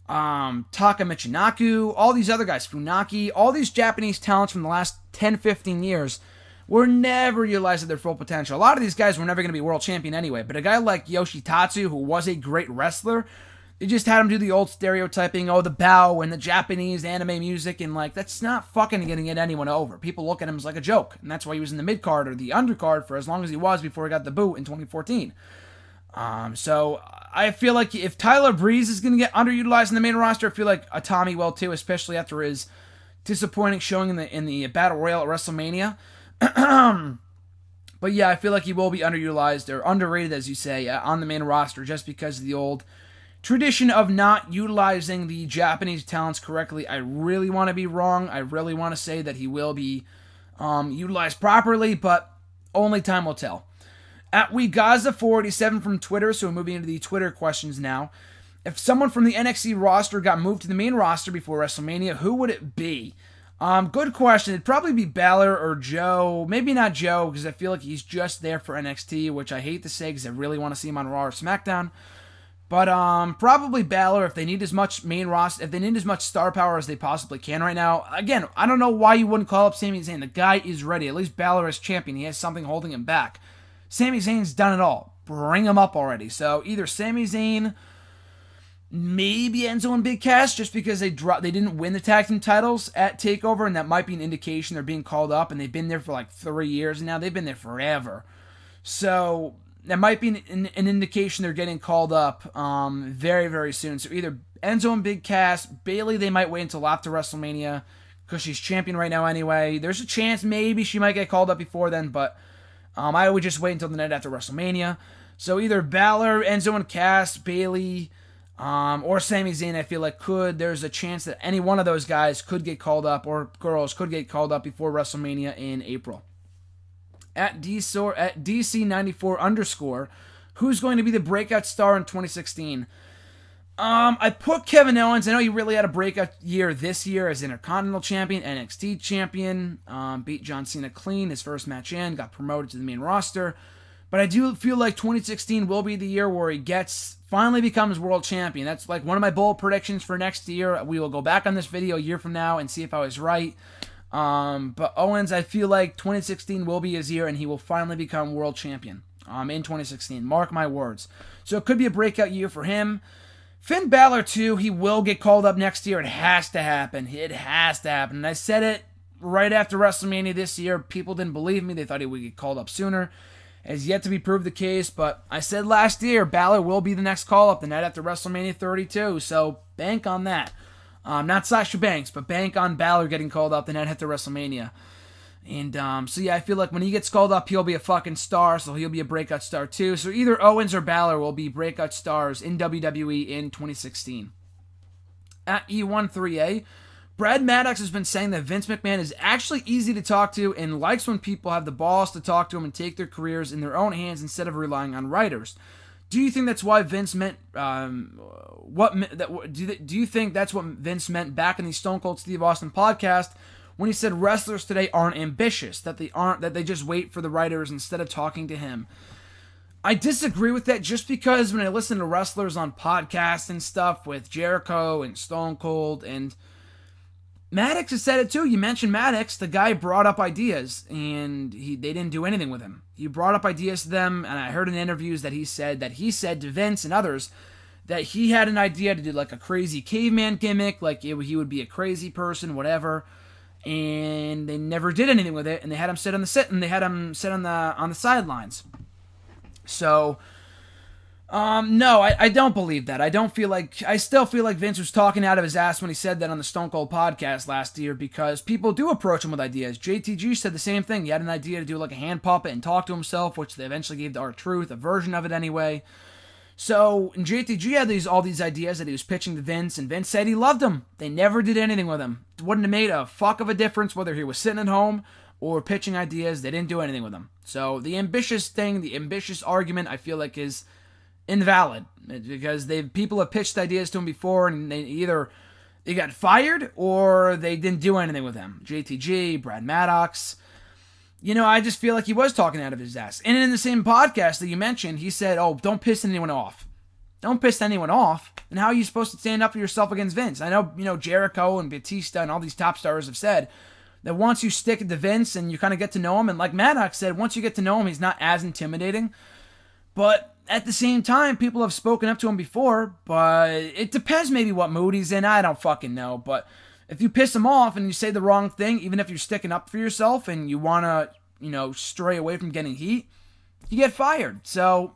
S1: Taka Michinoku, all these other guys, Funaki, all these Japanese talents from the last 10-15 years were never utilized at their full potential. A lot of these guys were never going to be world champion anyway, but a guy like Yoshitatsu, who was a great wrestler, they just had him do the old stereotyping, the bow and the Japanese anime music, and that's not fucking getting anyone over. People look at him as like a joke, and that's why he was in the mid-card or the undercard for as long as he was before he got the boot in 2014. So I feel like if Tyler Breeze is going to get underutilized in the main roster, I feel like Itami will too, especially after his disappointing showing in the Battle Royal at WrestleMania. But yeah, I feel like he will be underutilized or underrated, as you say, on the main roster just because of the old tradition of not utilizing the Japanese talents correctly. I really want to be wrong. I really want to say that he will be utilized properly, but only time will tell. At WeGaza487 from Twitter, so we're moving into the Twitter questions now. If someone from the NXT roster got moved to the main roster before WrestleMania, who would it be? Good question. It'd probably be Balor or Joe. Maybe not Joe, because I feel like he's just there for NXT, which I hate to say because I really want to see him on Raw or SmackDown. But probably Balor if they need as much main roster, if they need as much star power as they possibly can right now. Again, I don't know why you wouldn't call up Sami Zayn. The guy is ready. At least Balor is champion. He has something holding him back. Sami Zayn's done it all. Bring him up already. So either Sami Zayn, maybe Enzo and Big Cass, just because they didn't win the tag team titles at TakeOver, and that might be an indication they're being called up, and they've been there for like 3 years now. They've been there forever. So that might be an indication they're getting called up very, very soon. So either Enzo and Big Cass, Bayley, they might wait until after WrestleMania because she's champion right now anyway. There's a chance maybe she might get called up before then, but I would just wait until the night after WrestleMania. So either Balor, Enzo and Cass, Bayley, or Sami Zayn, I feel like there's a chance that any one of those guys could get called up, or girls could get called up before WrestleMania in April. At DC94_, who's going to be the breakout star in 2016? I put Kevin Owens. I know he really had a breakout year this year as Intercontinental Champion, NXT Champion, beat John Cena clean his first match in, got promoted to the main roster. But I do feel like 2016 will be the year where he finally becomes world champion. That's like one of my bold predictions for next year. We will go back on this video a year from now and see if I was right. But Owens, I feel like 2016 will be his year and he will finally become world champion in 2016. Mark my words. So it could be a breakout year for him. Finn Balor, too, he will get called up next year. It has to happen. It has to happen. And I said it right after WrestleMania this year. People didn't believe me. They thought he would get called up sooner. It has yet to be proved the case, but I said last year Balor will be the next call-up the night after WrestleMania 32, so bank on that. Not Sasha Banks, but bank on Balor getting called up the night after WrestleMania. And so yeah, I feel like when he gets called up, he'll be a fucking star, so he'll be a breakout star too. So either Owens or Balor will be breakout stars in WWE in 2016. At E13A, Brad Maddox has been saying that Vince McMahon is actually easy to talk to and likes when people have the balls to talk to him and take their careers in their own hands instead of relying on writers. Do you think that's why Vince meant do you think that's what Vince meant back in the Stone Cold Steve Austin podcast when he said wrestlers today aren't ambitious, that they just wait for the writers instead of talking to him? I disagree with that just because when I listen to wrestlers on podcasts and stuff with Jericho and Stone Cold, and Maddox has said it too. You mentioned Maddox, the guy brought up ideas and they didn't do anything with him. He brought up ideas to them, and I heard in interviews that he said to Vince and others that he had an idea to do like a crazy caveman gimmick, like he would be a crazy person, whatever. And they never did anything with it, and they had him sit on the sidelines. So, no, I don't believe that. I still feel like Vince was talking out of his ass when he said that on the Stone Cold podcast last year, because people do approach him with ideas. JTG said the same thing. He had an idea to do like a hand puppet and talk to himself, which they eventually gave to R-Truth, a version of it anyway. So, and JTG had all these ideas that he was pitching to Vince, and Vince said he loved them. They never did anything with him. It wouldn't have made a fuck of a difference whether he was sitting at home or pitching ideas. They didn't do anything with him. So, the ambitious argument, I feel like is invalid, because people have pitched ideas to him before, and they got fired or they didn't do anything with them. JTG, Brad Maddox. I just feel like he was talking out of his ass. And in the same podcast that you mentioned, he said, oh, don't piss anyone off. Don't piss anyone off. And how are you supposed to stand up for yourself against Vince? I know, Jericho and Batista and all these top stars have said that once you stick it to Vince and you kind of get to know him, and like Maddox said, once you get to know him, he's not as intimidating. But at the same time, people have spoken up to him before, but it depends maybe what mood he's in. I don't fucking know. But if you piss him off and you say the wrong thing, even if you're sticking up for yourself and you want to, stray away from getting heat, you get fired. So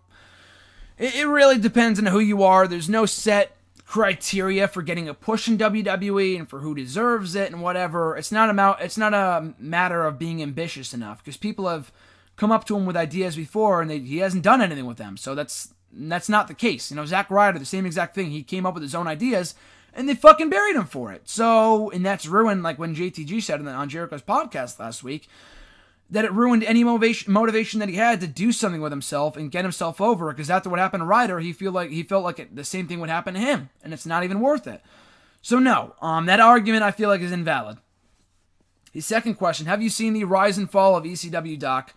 S1: it really depends on who you are. There's no set criteria for getting a push in WWE and for who deserves it and whatever. It's not a matter of being ambitious enough, because people have come up to him with ideas before and he hasn't done anything with them. So that's not the case. Zack Ryder, the same exact thing. He came up with his own ideas and they fucking buried him for it. So, and that's ruined, like when JTG said on Jericho's podcast last week, that it ruined any motivation that he had to do something with himself and get himself over. Because after what happened to Ryder, he felt like the same thing would happen to him, and it's not even worth it. So no, that argument I feel like is invalid. His second question: have you seen the rise and fall of ECW doc?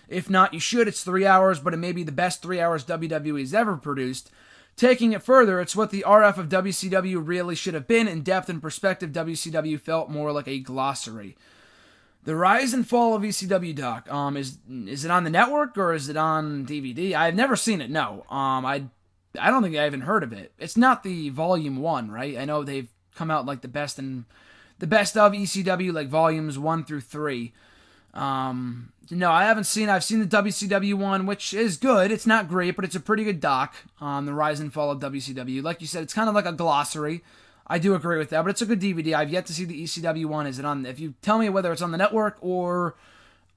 S1: If not, you should. It's 3 hours, but it may be the best 3 hours WWE's ever produced. Taking it further, it's what the RF of WCW really should have been. In depth and perspective, WCW felt more like a glossary. The rise and fall of ECW doc, is it on the network or is it on DVD? I've never seen it, no. I don't think I even heard of it. It's not the volume 1, right? I know they've come out like the best of ECW, like volumes 1 through 3. No, I haven't seen. I've seen the WCW one, which is good. It's not great, but it's a pretty good doc on the rise and fall of WCW. Like you said, it's kind of like a glossary. I do agree with that, but it's a good DVD. I've yet to see the ECW one. Is it on? If you tell me whether it's on the network or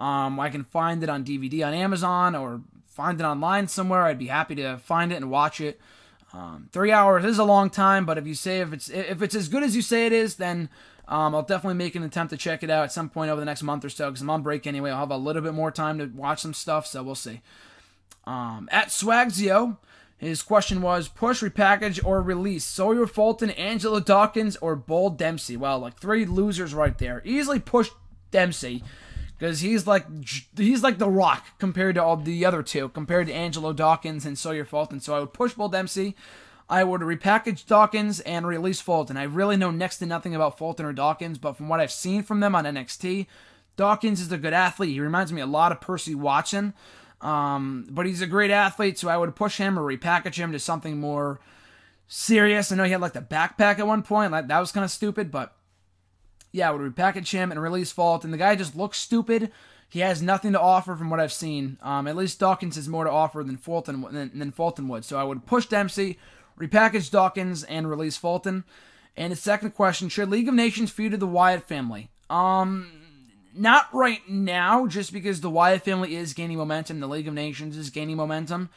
S1: I can find it on DVD on Amazon or find it online somewhere, I'd be happy to find it and watch it. 3 hours is a long time, but if it's as good as you say it is, then I'll definitely make an attempt to check it out at some point over the next month or so, because I'm on break anyway. I'll have a little bit more time to watch some stuff, so we'll see. At Swagzio, his question was, push, repackage, or release Sawyer Fulton, Angelo Dawkins, or Bull Dempsey. Well, like 3 losers right there. Easily push Dempsey, because he's like The Rock compared to all the other 2, compared to Angelo Dawkins and Sawyer Fulton. So I would push Bull Dempsey. I would repackage Dawkins and release Fulton. I really know next to nothing about Fulton or Dawkins, but from what I've seen from them on NXT, Dawkins is a good athlete. He reminds me a lot of Percy Watson. But he's a great athlete, so I would push him or repackage him to something more serious. I know he had like the backpack at one point. That was kind of stupid, but yeah, I would repackage him and release Fulton. The guy just looks stupid. He has nothing to offer from what I've seen. At least Dawkins has more to offer than Fulton would. So I would push Dempsey, repackage Dawkins, and release Fulton. And his second question, should League of Nations feud to the Wyatt family? Not right now, just because the Wyatt family is gaining momentum. The League of Nations is gaining momentum.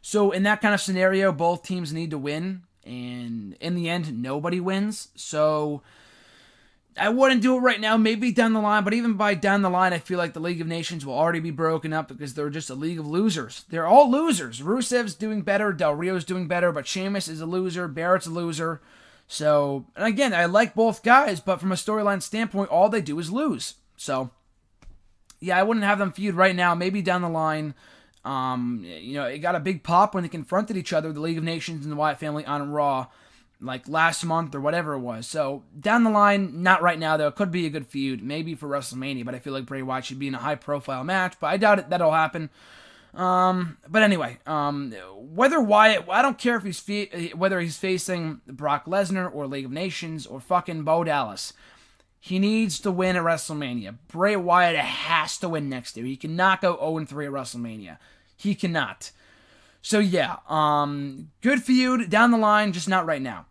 S1: So in that kind of scenario, both teams need to win. And in the end, nobody wins. So I wouldn't do it right now, maybe down the line. But even by down the line, I feel like the League of Nations will already be broken up because they're just a league of losers. They're all losers. Rusev's doing better. Del Rio's doing better. But Sheamus is a loser. Barrett's a loser. So, and again, I like both guys. But from a storyline standpoint, all they do is lose. So, yeah, I wouldn't have them feud right now. Maybe down the line. It got a big pop when they confronted each other, the League of Nations and the Wyatt family on Raw, like last month or whatever it was. So, down the line, not right now, though. It could be a good feud, maybe for WrestleMania, but I feel like Bray Wyatt should be in a high-profile match, but I doubt that'll happen. But anyway, whether Wyatt, I don't care if whether he's facing Brock Lesnar or League of Nations or fucking Bo Dallas. He needs to win at WrestleMania. Bray Wyatt has to win next year. He cannot go 0-3 at WrestleMania. He cannot. So yeah, good feud down the line, just not right now.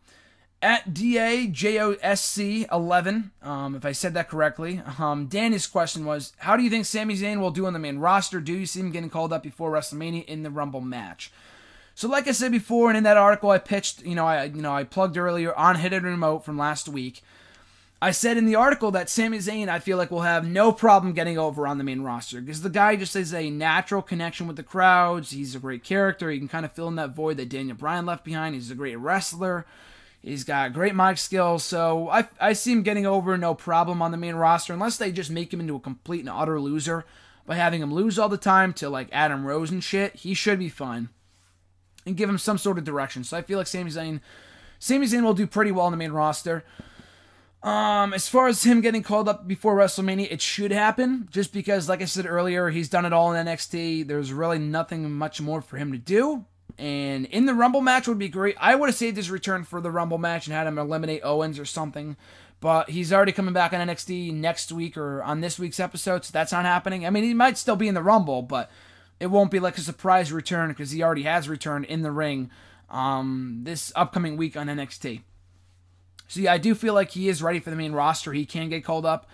S1: At DAJOSC11, if I said that correctly, Danny's question was, how do you think Sami Zayn will do on the main roster? Do you see him getting called up before WrestleMania in the Rumble match? So like I said before, and in that article I pitched, I plugged earlier on Hidden Remote from last week, I said in the article that Sami Zayn, I feel like, will have no problem getting over on the main roster because the guy just has a natural connection with the crowds. He's a great character. He can kind of fill in that void that Daniel Bryan left behind. He's a great wrestler. He's got great mic skills. So I see him getting over no problem on the main roster unless they just make him into a complete and utter loser by having him lose all the time to like Adam Rose and shit. He should be fine and give him some sort of direction. So I feel like Sami Zayn will do pretty well on the main roster. As far as him getting called up before WrestleMania, it should happen, just because, like I said earlier, he's done it all in NXT. There's really nothing much more for him to do, and in the Rumble match would be great. I would have saved his return for the Rumble match and had him eliminate Owens or something, but he's already coming back on NXT next week or on this week's episode, so that's not happening. I mean, he might still be in the Rumble, but it won't be like a surprise return because he already has returned in the ring this upcoming week on NXT. So yeah, I do feel like he is ready for the main roster. He can get called up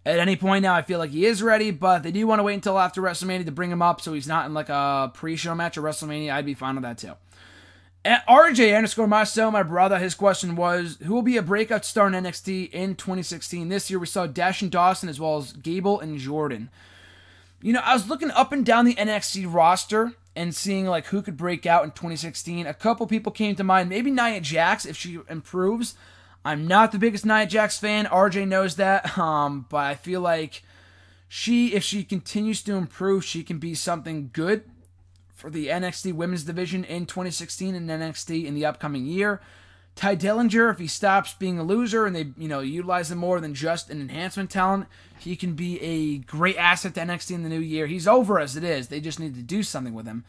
S1: at any point now. I feel like he is ready, but they do want to wait until after WrestleMania to bring him up so he's not in like a pre-show match at WrestleMania. I'd be fine with that too. At RJ_Marcel, my brother, his question was, who will be a breakout star in NXT in 2016? This year we saw Dash and Dawson as well as Gable and Jordan. I was looking up and down the NXT roster and seeing like who could break out in 2016. A couple people came to mind. Maybe Nia Jax if she improves. I'm not the biggest Nia Jax fan. RJ knows that. But I feel like if she continues to improve, she can be something good for the NXT women's division in 2016 and NXT in the upcoming year. Ty Dillinger, if he stops being a loser and they, utilize him more than just an enhancement talent, he can be a great asset to NXT in the new year. He's over as it is. They just need to do something with him.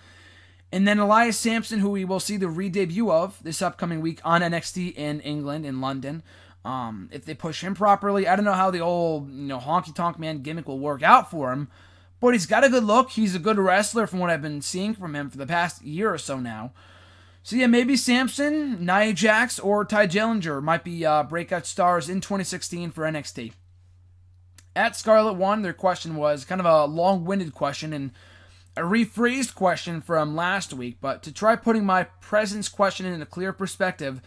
S1: And then Elias Sampson, who we will see the re-debut of this upcoming week on NXT in England, in London. If they push him properly, I don't know how the old, honky-tonk man gimmick will work out for him, but he's got a good look. He's a good wrestler from what I've been seeing from him for the past year or so now. So yeah, maybe Sampson, Nia Jax, or Ty Dillinger might be breakout stars in 2016 for NXT. At Scarlet One, their question was kind of a long-winded question, and a rephrased question from last week, but to try putting my presence question in a clear perspective,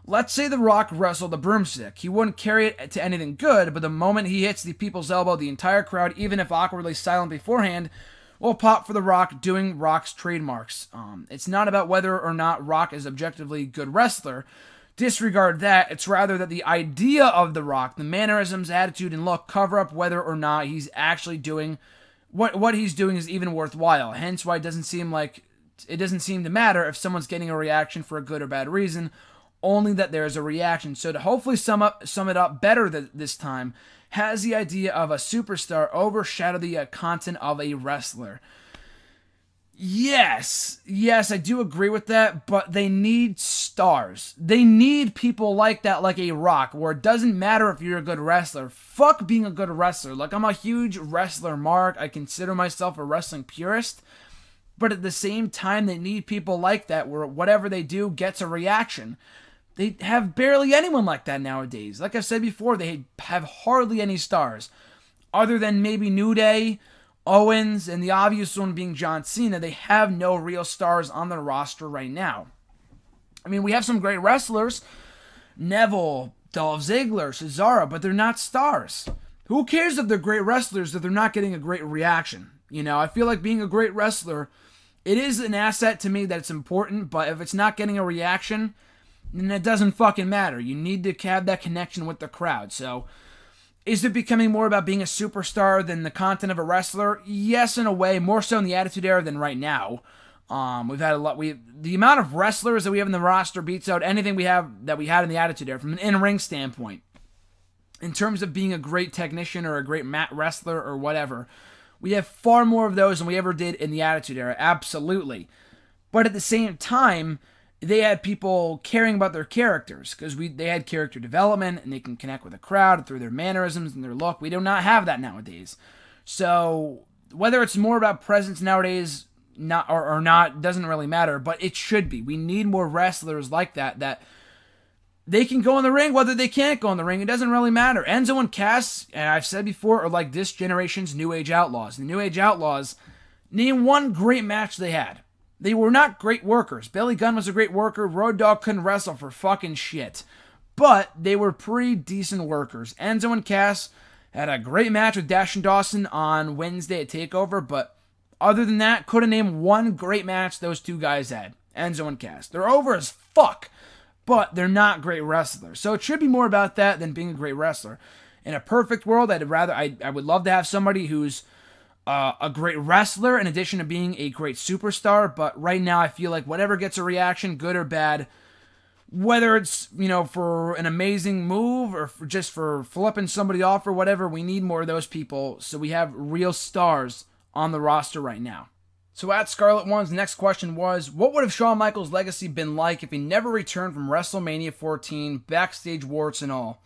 S1: let's say The Rock wrestled a broomstick. He wouldn't carry it to anything good, but the moment he hits the people's elbow, the entire crowd, even if awkwardly silent beforehand, will pop for The Rock doing Rock's trademarks. It's not about whether or not Rock is objectively good wrestler. Disregard that. It's rather that the idea of The Rock, the mannerisms, attitude, and look cover up whether or not he's actually doing what he's doing is even worthwhile. Hence why it doesn't seem to matter if someone's getting a reaction for a good or bad reason, only that there's a reaction. So to hopefully sum it up better this time, has the idea of a superstar overshadow the content of a wrestler? Yes, I do agree with that, but they need stars. They need people like that, like a Rock, where it doesn't matter if you're a good wrestler. Fuck being a good wrestler. Like, I'm a huge wrestler mark. I consider myself a wrestling purist, but at the same time, they need people like that, where whatever they do gets a reaction. They have barely anyone like that nowadays. Like I've said before, they have hardly any stars. Other than maybe New Day, Owens, and the obvious one being John Cena, they have no real stars on the roster right now. I mean, we have some great wrestlers, Neville, Dolph Ziggler, Cesaro, but they're not stars. Who cares if they're great wrestlers if they're not getting a great reaction? You know, I feel like being a great wrestler, it is an asset to me that's important, but if it's not getting a reaction, then it doesn't fucking matter. You need to have that connection with the crowd. So, is it becoming more about being a superstar than the content of a wrestler? Yes, in a way, more so in the Attitude Era than right now. We've had a lot. The amount of wrestlers that we have in the roster beats out anything we had in the Attitude Era from an in-ring standpoint. In terms of being a great technician or a great mat wrestler or whatever, we have far more of those than we ever did in the Attitude Era. Absolutely, but at the same time, they had people caring about their characters because they had character development and they can connect with the crowd through their mannerisms and their look. We do not have that nowadays. So whether it's more about presence nowadays or not doesn't really matter, but it should be. We need more wrestlers like that they can go in the ring, whether they can't go in the ring. It doesn't really matter. Enzo and Cass, and I've said before, are like this generation's New Age Outlaws. The New Age Outlaws, name one great match they had. They were not great workers. Billy Gunn was a great worker. Road Dogg couldn't wrestle for fucking shit. But they were pretty decent workers. Enzo and Cass had a great match with Dash and Dawson on Wednesday at TakeOver, but other than that, couldn't name one great match those two guys had. Enzo and Cass. They're over as fuck, but they're not great wrestlers. So it should be more about that than being a great wrestler. In a perfect world, I would love to have somebody who's a great wrestler in addition to being a great superstar, but right now I feel like whatever gets a reaction, good or bad, whether it's, for an amazing move or just for flipping somebody off or whatever, we need more of those people so we have real stars on the roster right now. So at Scarlet One's next question was, what would have Shawn Michaels' legacy been like if he never returned from WrestleMania 14, backstage warts and all?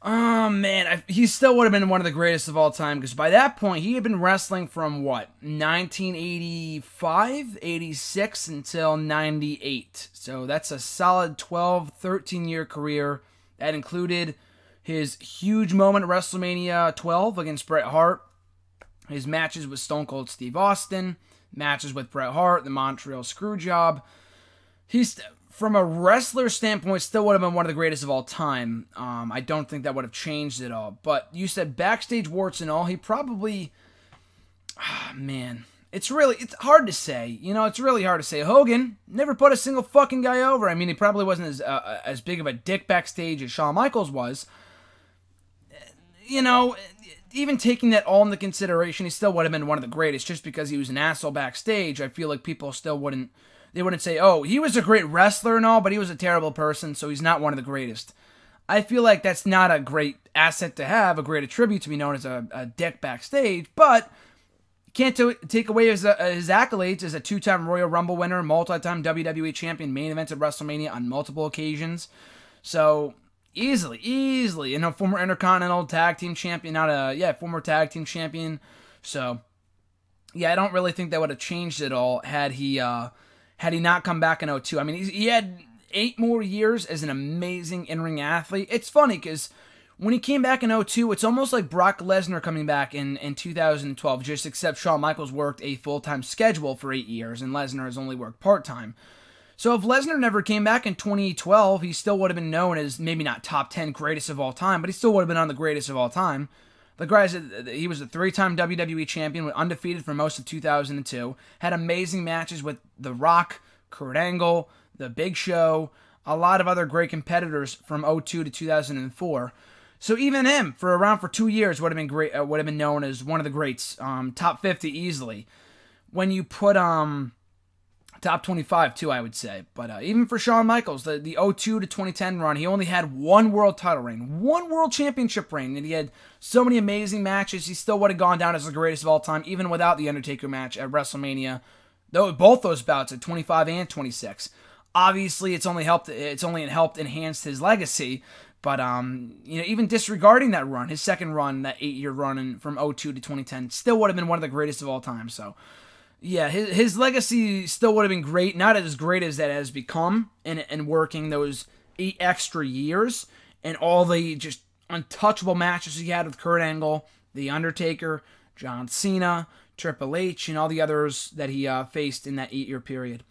S1: Oh, man, he still would have been one of the greatest of all time, because by that point, he had been wrestling from, 1985, 86 until 98. So that's a solid 12, 13-year career. That included his huge moment at WrestleMania 12 against Bret Hart, his matches with Stone Cold Steve Austin, matches with Bret Hart, the Montreal Screwjob. From a wrestler standpoint, still would have been one of the greatest of all time. I don't think that would have changed at all. But you said backstage warts and all. He probably... man. It's hard to say. It's really hard to say. Hogan never put a single fucking guy over. I mean, he probably wasn't as big of a dick backstage as Shawn Michaels was. Even taking that all into consideration, he still would have been one of the greatest. Just because he was an asshole backstage, I feel like people still wouldn't... They wouldn't say, oh, he was a great wrestler and all, but he was a terrible person, so he's not one of the greatest. I feel like that's not a great asset to have, a great attribute to be known as a dick backstage, but can't take away his accolades as a two-time Royal Rumble winner, multi-time WWE champion, main event at WrestleMania on multiple occasions. So, easily, and a former Intercontinental Tag Team Champion, former Tag Team Champion. So, yeah, I don't really think that would have changed at all had he not come back in 2002. I mean, he had 8 more years as an amazing in-ring athlete. It's funny because When he came back in 2002, it's almost like Brock Lesnar coming back in 2012, just except Shawn Michaels worked a full-time schedule for 8 years, and Lesnar has only worked part-time. So if Lesnar never came back in 2012, he still would have been known as maybe not top 10 greatest of all time, but he still would have been on the greatest of all time. The guy said he was a 3-time WWE champion, undefeated for most of 2002, had amazing matches with The Rock, Kurt Angle, The Big Show, a lot of other great competitors from 2002 to 2004. So even him, for 2 years, would have been great. Would have been known as one of the greats, top 50 easily. When you put top 25 too, I would say. But even for Shawn Michaels, the 2002 to 2010 run, he only had one world title reign, one world championship reign, and he had so many amazing matches. He still would have gone down as the greatest of all time, even without the Undertaker match at WrestleMania. Though both those bouts at 25 and 26. Obviously, it's only helped enhance his legacy. But, even disregarding that run, his second run, that 8-year run from 2002 to 2010, still would have been one of the greatest of all time. So, yeah, his legacy still would have been great. Not as great as that has become in working those 8 extra years and all the just untouchable matches he had with Kurt Angle, The Undertaker, John Cena, Triple H, and all the others that he faced in that 8-year period.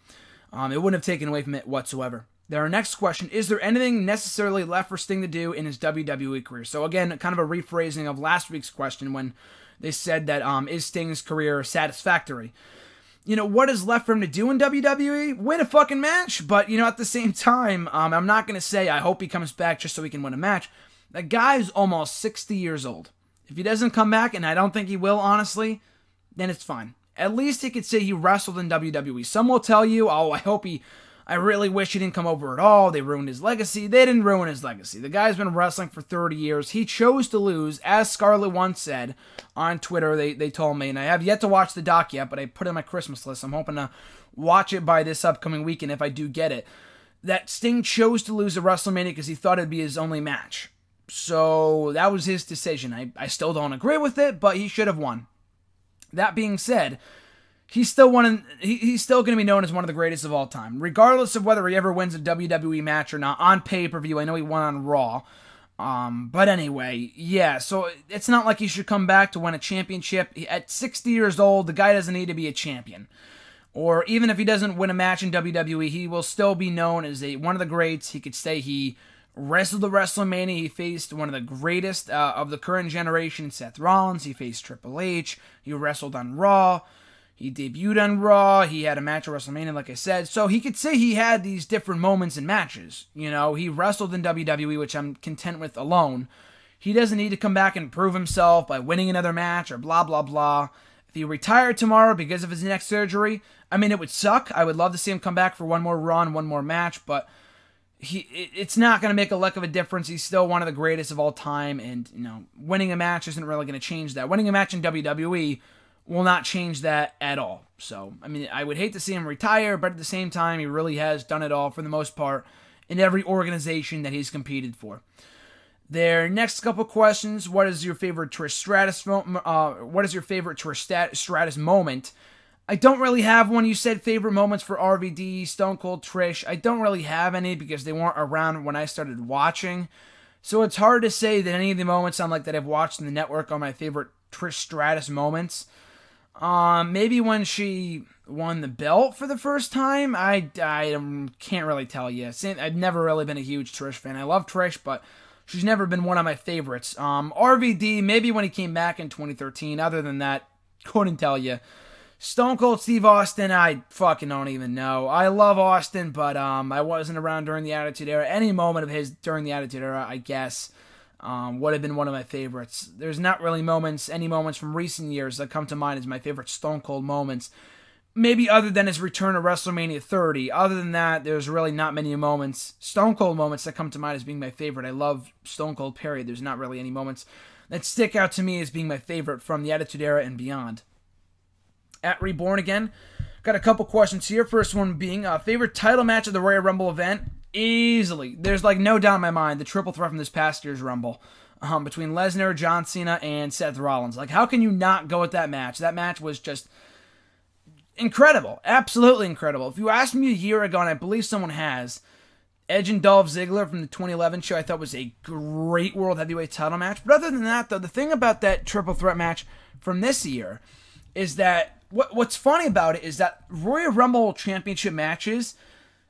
S1: It wouldn't have taken away from it whatsoever. Our next question, is there anything necessarily left for Sting to do in his WWE career? So again, kind of a rephrasing of last week's question when they said that, is Sting's career satisfactory? What is left for him to do in WWE? Win a fucking match. But, at the same time, I'm not going to say I hope he comes back just so he can win a match. That guy's almost 60 years old. If he doesn't come back, and I don't think he will, honestly, then it's fine. At least he could say he wrestled in WWE. Some will tell you, I really wish he didn't come over at all. They ruined his legacy. They didn't ruin his legacy. The guy's been wrestling for 30 years. He chose to lose, as Scarlett once said on Twitter. They told me, and I have yet to watch the doc yet, but I put it on my Christmas list. I'm hoping to watch it by this upcoming weekend if I do get it. That Sting chose to lose at WrestleMania because he thought it'd be his only match. So that was his decision. I still don't agree with it, but he should have won. That being said, he's still going to be known as one of the greatest of all time, regardless of whether he ever wins a WWE match or not on pay-per-view. I know he won on Raw. But anyway, yeah, so it's not like he should come back to win a championship. At 60 years old, the guy doesn't need to be a champion. Or even if he doesn't win a match in WWE, he will still be known as one of the greats. He could say he wrestled at WrestleMania. He faced one of the greatest of the current generation, Seth Rollins. He faced Triple H. He wrestled on Raw. He debuted on Raw. He had a match at WrestleMania, like I said. So he could say he had these different moments in matches. He wrestled in WWE, which I'm content with alone. He doesn't need to come back and prove himself by winning another match or blah, blah, blah. If he retired tomorrow because of his neck surgery, it would suck. I would love to see him come back for one more run, one more match, but it's not going to make a lick of a difference. He's still one of the greatest of all time, and, winning a match isn't really going to change that. Winning a match in WWE will not change that at all. So, I would hate to see him retire, but at the same time, he really has done it all for the most part in every organization that he's competed for. Their next couple questions: what is your favorite Trish Stratus moment? I don't really have one. You said favorite moments for RVD, Stone Cold, Trish. I don't really have any because they weren't around when I started watching. So it's hard to say that any of the moments that I've watched in the network are my favorite Trish Stratus moments. Maybe when she won the belt for the first time. I can't really tell you. I've never really been a huge Trish fan. I love Trish, but she's never been one of my favorites. RVD, maybe when he came back in 2013. Other than that, couldn't tell you. Stone Cold Steve Austin, I fucking don't even know. I love Austin, but I wasn't around during the Attitude Era. Any moment of his during the Attitude Era, I guess, would have been one of my favorites. There's not really any moments from recent years that come to mind as my favorite Stone Cold moments. Maybe other than his return to WrestleMania 30. Other than that, there's really not many moments, Stone Cold moments, that come to mind as being my favorite. I love Stone Cold, period. There's not really any moments that stick out to me as being my favorite from the Attitude Era and beyond. At Reborn Again, got a couple questions here. First one being, favorite title match of the Royal Rumble event? Easily. There's no doubt in my mind, the triple threat from this past year's Rumble. Between Lesnar, John Cena, and Seth Rollins. How can you not go with that match? That match was just incredible. Absolutely incredible. If you asked me a year ago, and I believe someone has, Edge and Dolph Ziggler from the 2011 show I thought was a great World Heavyweight title match. But other than that, though, the thing about that triple threat match from this year is that what's funny about it is that Royal Rumble Championship matches,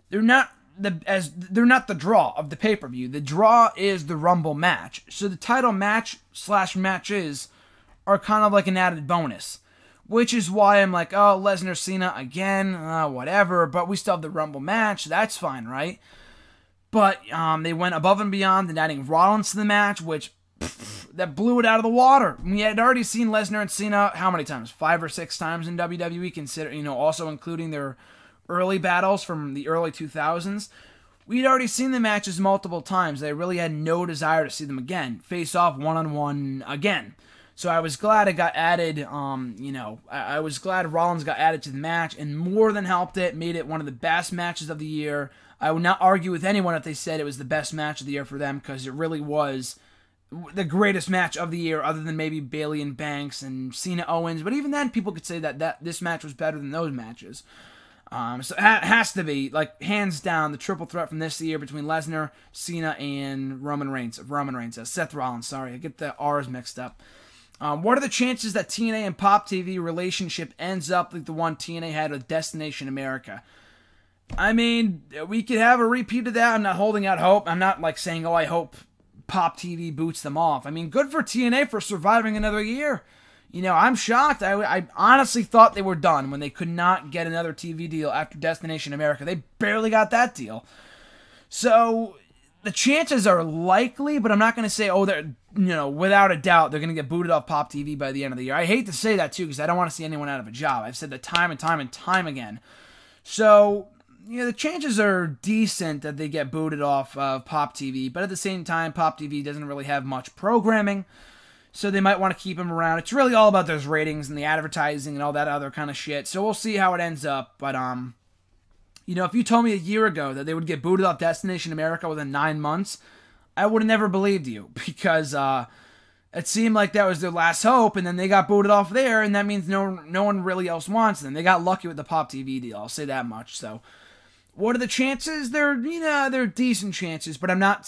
S1: they're not the draw of the pay-per-view. The draw is the Rumble match. So the title match / matches are kind of like an added bonus, which is why I'm like, oh, Lesnar Cena again, whatever, but we still have the Rumble match. That's fine, right? But they went above and beyond and adding Rollins to the match, which that blew it out of the water. We had already seen Lesnar and Cena how many times? 5 or 6 times in WWE, also including their early battles from the early 2000s. We'd already seen the matches multiple times. They really had no desire to see them again. Face off one-on-one again. So I was glad it got added, I was glad Rollins got added to the match and more than helped it, made it one of the best matches of the year. I would not argue with anyone if they said it was the best match of the year for them, because it really was the greatest match of the year, other than maybe Bayley and Banks and Cena Owens. But even then, people could say that this match was better than those matches. So it has to be, like, hands down, the triple threat from this year between Lesnar, Cena, and Roman Reigns. Seth Rollins, sorry. I get the R's mixed up. What are the chances that TNA and Pop TV relationship ends up like the one TNA had with Destination America? I mean, we could have a repeat of that. I'm not holding out hope. I'm not like saying, oh, I hope Pop TV boots them off. I mean, good for TNA for surviving another year. I'm shocked. I honestly thought they were done when they could not get another TV deal after Destination America. They barely got that deal. So the chances are likely, but I'm not going to say, oh, they're, without a doubt, they're going to get booted off Pop TV by the end of the year. I hate to say that, too, because I don't want to see anyone out of a job. I've said that time and time and time again. So, the chances are decent that they get booted off of Pop TV, but at the same time, Pop TV doesn't really have much programming, so they might want to keep them around. It's really all about those ratings and the advertising and all that other kind of shit, so we'll see how it ends up, but, if you told me a year ago that they would get booted off Destination America within 9 months, I would have never believed you, because it seemed like that was their last hope, and then they got booted off there, and that means no one really else wants them. They got lucky with the Pop TV deal, I'll say that much. So, what are the chances? They're decent chances, but I'm not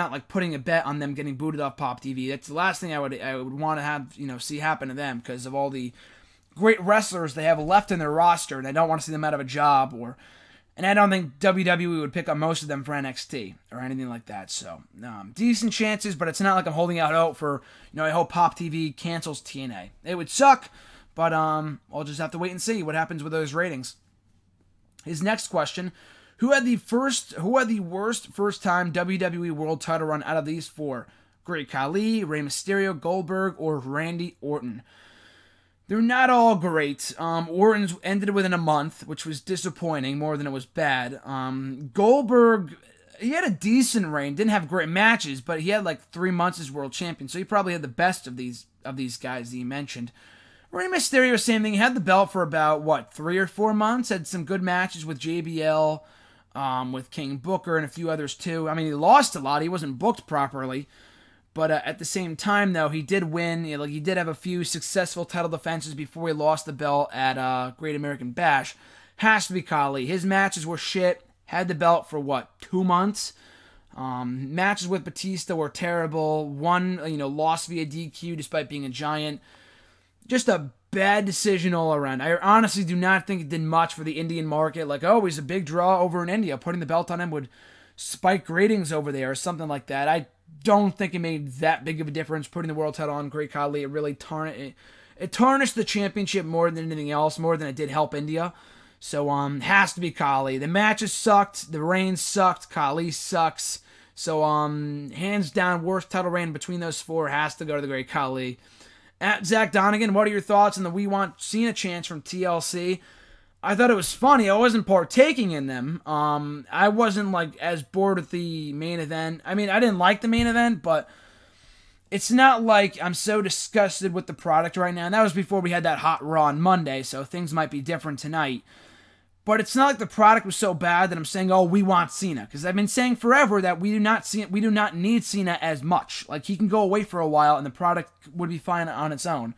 S1: like putting a bet on them getting booted off Pop TV. That's the last thing I would want to have, see happen to them, because of all the great wrestlers they have left in their roster, and I don't want to see them out of a job, and I don't think WWE would pick up most of them for NXT or anything like that. So, decent chances, but it's not like I'm holding out hope for, I hope Pop TV cancels TNA. It would suck, but I'll just have to wait and see what happens with those ratings. His next question, who had the worst first-time WWE World Title run out of these 4? Great Khali, Rey Mysterio, Goldberg, or Randy Orton? They're not all great. Orton's ended within a month, which was disappointing more than it was bad. Goldberg, he had a decent reign, didn't have great matches, but he had like 3 months as world champion, so he probably had the best of these guys that you mentioned. Rey Mysterio, same thing. He had the belt for about, 3 or 4 months, had some good matches with JBL, with King Booker, and a few others too. I mean, he lost a lot. He wasn't booked properly. But at the same time, though, he did win. He did have a few successful title defenses before he lost the belt at Great American Bash. Has to be Khali. His matches were shit. Had the belt for, 2 months? Matches with Batista were terrible. One, lost via DQ despite being a giant. Just a bad decision all around. I honestly do not think it did much for the Indian market. He's a big draw over in India. Putting the belt on him would spike ratings over there or something like that. I don't think it made that big of a difference putting the world title on Great Khali. It really tarnished the championship more than anything else, more than it did help India. So, has to be Khali. The matches sucked. The reign sucked. Khali sucks. So, hands down, worst title reign between those 4 has to go to the Great Khali. At Zach Donegan, what are your thoughts on the We Want Cena chants from TLC? I thought it was funny. I wasn't partaking in them. I wasn't as bored with the main event. I mean, I didn't like the main event, but it's not like I'm so disgusted with the product right now. And that was before we had that hot Raw on Monday, so things might be different tonight. But it's not like the product was so bad that I'm saying, oh, we want Cena. Because I've been saying forever that we do not need Cena as much. He can go away for a while and the product would be fine on its own.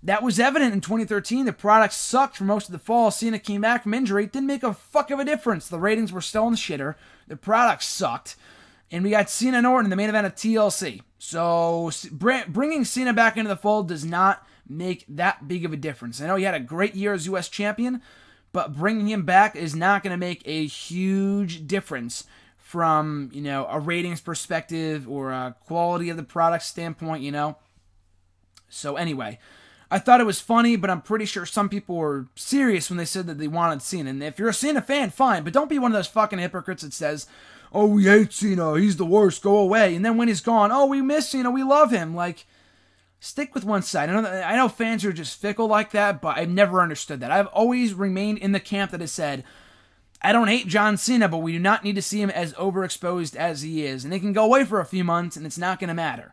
S1: that was evident in 2013. The product sucked for most of the fall. Cena came back from injury. It didn't make a fuck of a difference. The ratings were still in the shitter. The product sucked. And we got Cena and Orton in the main event of TLC. So bringing Cena back into the fold does not make that big of a difference. I know he had a great year as U.S. champion, but bringing him back is not going to make a huge difference from, a ratings perspective or a quality of the product standpoint, So anyway, I thought it was funny, but I'm pretty sure some people were serious when they said that they wanted Cena. And if you're a Cena fan, fine, but don't be one of those fucking hypocrites that says, oh, we hate Cena, he's the worst, go away. And then when he's gone, oh, we miss Cena, we love him. Like, stick with one side. I know fans are just fickle like that, but I've never understood that. I've always remained in the camp that has said, I don't hate John Cena, but we do not need to see him as overexposed as he is. And he can go away for a few months, and it's not going to matter.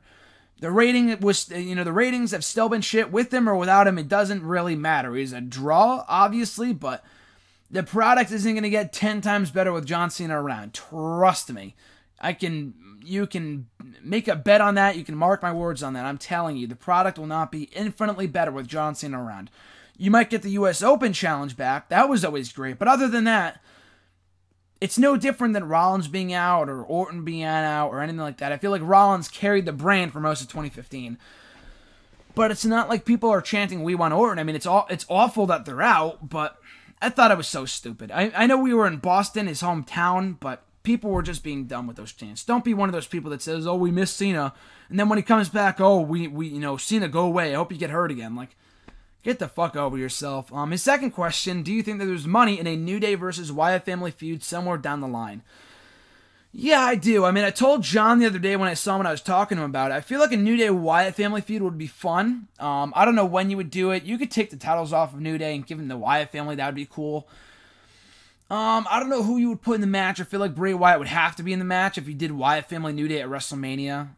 S1: The ratings have still been shit with him or without him. It doesn't really matter. He's a draw, obviously, but the product isn't going to get 10 times better with John Cena around. Trust me. You can make a bet on that. You can mark my words on that. I'm telling you, the product will not be infinitely better with John Cena around. You might get the U.S. Open challenge back. That was always great. But other than that, it's no different than Rollins being out or Orton being out or anything like that. I feel like Rollins carried the brand for most of 2015. But it's not like people are chanting, we want Orton. I mean, it's awful that they're out, but I thought it was so stupid. I know we were in Boston, his hometown, but people were just being dumb with those chants. Don't be one of those people that says, oh, we miss Cena, and then when he comes back, oh, we Cena, go away. I hope you get hurt again. Like, get the fuck over yourself. His second question, do you think that there's money in a New Day versus Wyatt family feud somewhere down the line? Yeah, I do. I mean, I told John the other day when I saw him and I was talking to him about it, I feel like a New Day Wyatt family feud would be fun. I don't know when you would do it. You could take the titles off of New Day and give them the Wyatt family. That would be cool. I don't know who you would put in the match. I feel like Bray Wyatt would have to be in the match if you did Wyatt family New Day at WrestleMania.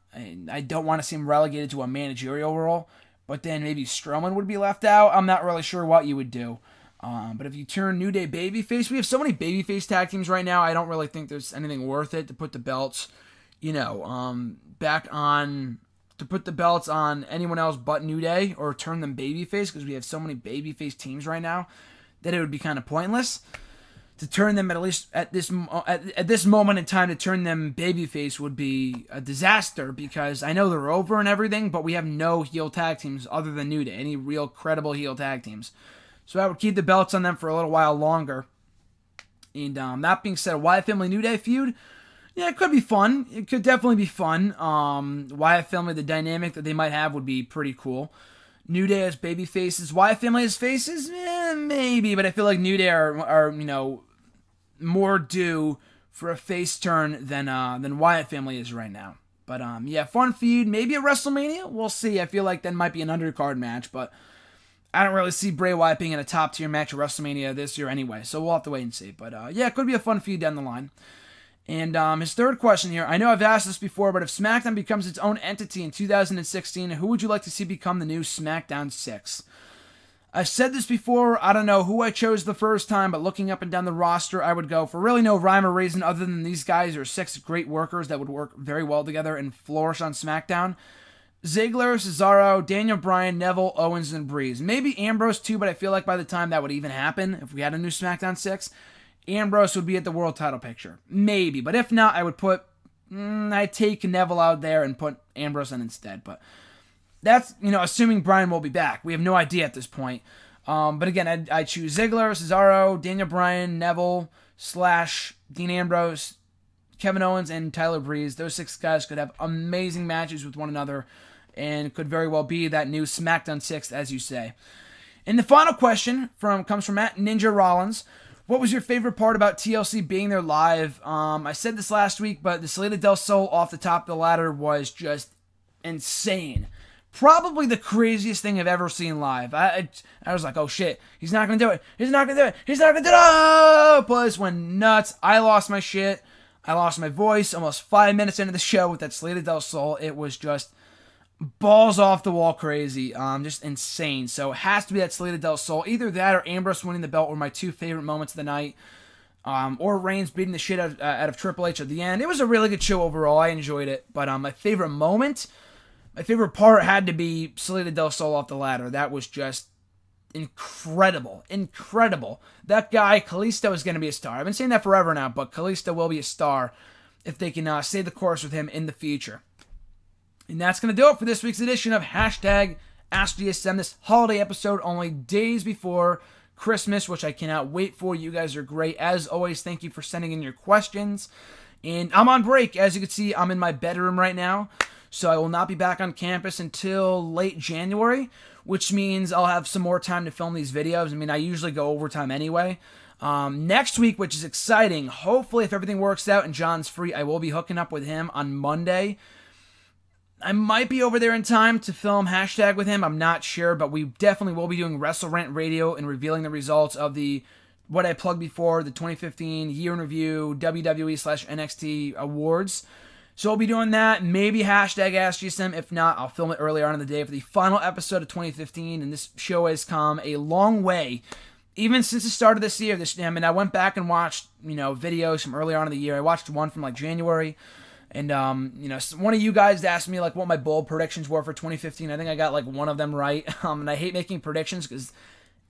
S1: I don't want to see him relegated to a managerial role, but then maybe Strowman would be left out. I'm not really sure what you would do. But if you turn New Day babyface, we have so many babyface tag teams right now, I don't really think there's anything worth it to put the belts, back on, to put the belts on anyone else but New Day or turn them babyface, because we have so many babyface teams right now that it would be kind of pointless. To turn them, at least at this moment in time, to turn them babyface would be a disaster, because I know they're over and everything, but we have no heel tag teams other than New Day, any real credible heel tag teams. So I would keep the belts on them for a little while longer. And that being said, Wyatt family New Day feud, yeah, it could be fun. It could definitely be fun. Wyatt family, the dynamic that they might have would be pretty cool. New Day as baby faces, Wyatt family as faces, maybe, but I feel like New Day are more due for a face turn than Wyatt family is right now. But yeah, fun feud, maybe at WrestleMania. We'll see. I feel like that might be an undercard match, but I don't really see Bray Wyatt being in a top tier match at WrestleMania this year anyway, so we'll have to wait and see. But yeah, it could be a fun feud down the line. And his third question here, I know I've asked this before, but if SmackDown becomes its own entity in 2016, who would you like to see become the new SmackDown 6? I've said this before, I don't know who I chose the first time, but looking up and down the roster, I would go for really no rhyme or reason other than these guys are 6 great workers that would work very well together and flourish on SmackDown. Ziggler, Cesaro, Daniel Bryan, Neville, Owens, and Breeze. Maybe Ambrose too, but I feel like by the time that would even happen, if we had a new SmackDown 6, Ambrose would be at the world title picture. Maybe, but if not, I would I'd take Neville out there and put Ambrose in instead. But that's, assuming Bryan will be back. We have no idea at this point. But again, I'd choose Ziggler, Cesaro, Daniel Bryan, Neville, / Dean Ambrose, Kevin Owens, and Tyler Breeze. Those 6 guys could have amazing matches with one another and could very well be that new SmackDown 6, as you say. And the final question comes from Matt Ninja Rollins. What was your favorite part about TLC being there live? I said this last week, but the Salida del Sol off the top of the ladder was just insane. Probably the craziest thing I've ever seen live. I was like, oh shit, he's not going to do it. He's not going to do it. He's not going to do it. Oh! Place went nuts. I lost my shit. I lost my voice almost 5 minutes into the show with that Salida del Sol. It was just balls off the wall crazy. Just insane. So it has to be that Salida del Sol. Either that or Ambrose winning the belt were my 2 favorite moments of the night. Or Reigns beating the shit out of Triple H at the end. It was a really good show overall. I enjoyed it. But my favorite moment, My favorite part had to be Salida del Sol off the ladder. That was just incredible. Incredible. That guy, Kalisto, is going to be a star. I've been saying that forever now, but Kalisto will be a star if they can stay the course with him in the future. And that's going to do it for this week's edition of Hashtag AskGSM, this holiday episode, only days before Christmas, which I cannot wait for. You guys are great. As always, thank you for sending in your questions. And I'm on break. As you can see, I'm in my bedroom right now, so I will not be back on campus until late January, which means I'll have some more time to film these videos. I mean, I usually go overtime anyway. Next week, which is exciting, hopefully if everything works out and John's free, I will be hooking up with him on Monday. I might be over there in time to film Hashtag with him. I'm not sure, but we definitely will be doing Wrestle Rant Radio and revealing the results of what I plugged before, the 2015 Year in Review WWE/NXT Awards. So we'll be doing that. Maybe Hashtag AskGSM. If not, I'll film it earlier on in the day for the final episode of 2015. And this show has come a long way, even since the start of this year. I went back and watched, videos from earlier on in the year. I watched one from like January. And, one of you guys asked me, like, what my bold predictions were for 2015. I think I got, like, one of them right. And I hate making predictions because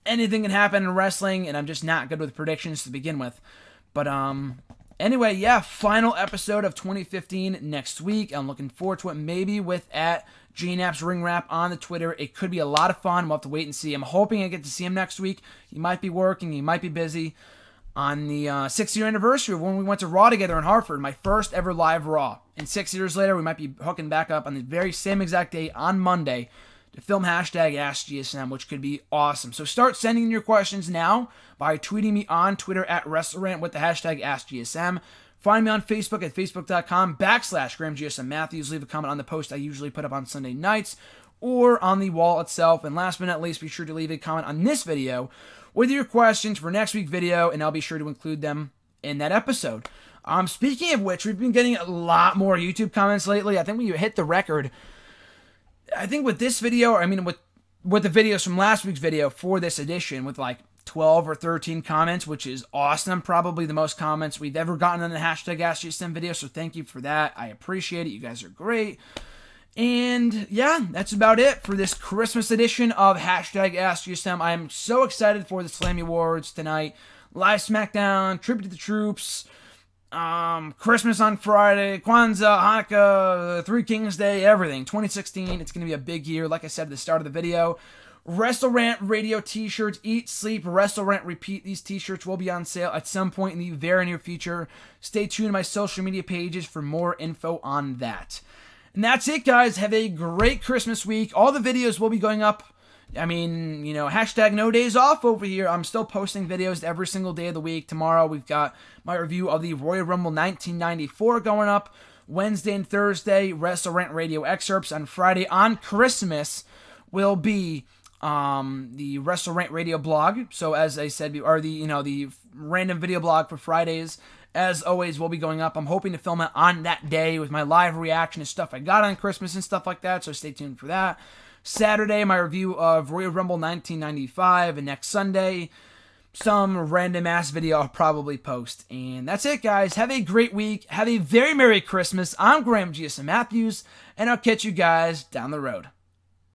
S1: anything can happen in wrestling, and I'm just not good with predictions to begin with. But, anyway, yeah, final episode of 2015 next week. I'm looking forward to it, maybe with @JNAP's Ring Wrap on the Twitter. It could be a lot of fun. We'll have to wait and see. I'm hoping I get to see him next week. He might be working. He might be busy. On the 6-year anniversary of when we went to Raw together in Hartford, my first ever live Raw. And 6 years later, we might be hooking back up on the very same exact day on Monday to film Hashtag AskGSM, which could be awesome. So start sending in your questions now by tweeting me on Twitter @WrestleRant with the hashtag AskGSM. Find me on Facebook at facebook.com/GrahamGSM Matthews. Leave a comment on the post I usually put up on Sunday nights or on the wall itself. And last but not least, be sure to leave a comment on this video with your questions for next week's video, and I'll be sure to include them in that episode. Speaking of which, we've been getting a lot more YouTube comments lately. I think we hit the record. I think with this video, with the videos from last week's video for this edition, with like 12 or 13 comments, which is awesome. Probably the most comments we've ever gotten on the Hashtag AskGSM video, so thank you for that. I appreciate it. You guys are great. And yeah, that's about it for this Christmas edition of Hashtag AskGSM. I am so excited for the Slammy Awards tonight. Live SmackDown, tribute to the troops, Christmas on Friday, Kwanzaa, Hanukkah, Three Kings Day, everything. 2016, it's going to be a big year, like I said at the start of the video. Wrestle Rant Radio t-shirts, Eat, Sleep, Wrestle Rant, Repeat. These t-shirts will be on sale at some point in the very near future. Stay tuned to my social media pages for more info on that. And that's it, guys. Have a great Christmas week. All the videos will be going up. Hashtag no days off over here. I'm still posting videos every single day of the week. Tomorrow, we've got my review of the Royal Rumble 1994 going up. Wednesday and Thursday, Wrestle Rant Radio excerpts. On Friday, on Christmas, will be the Wrestle Rant Radio blog. So, as I said, or the random video blog for Fridays. As always, will be going up. I'm hoping to film it on that day with my live reaction to stuff I got on Christmas and stuff like that, so stay tuned for that. Saturday, my review of Royal Rumble 1995, and next Sunday, some random-ass video I'll probably post. And that's it, guys. Have a great week. Have a very Merry Christmas. I'm Graham GSM Matthews, and I'll catch you guys down the road.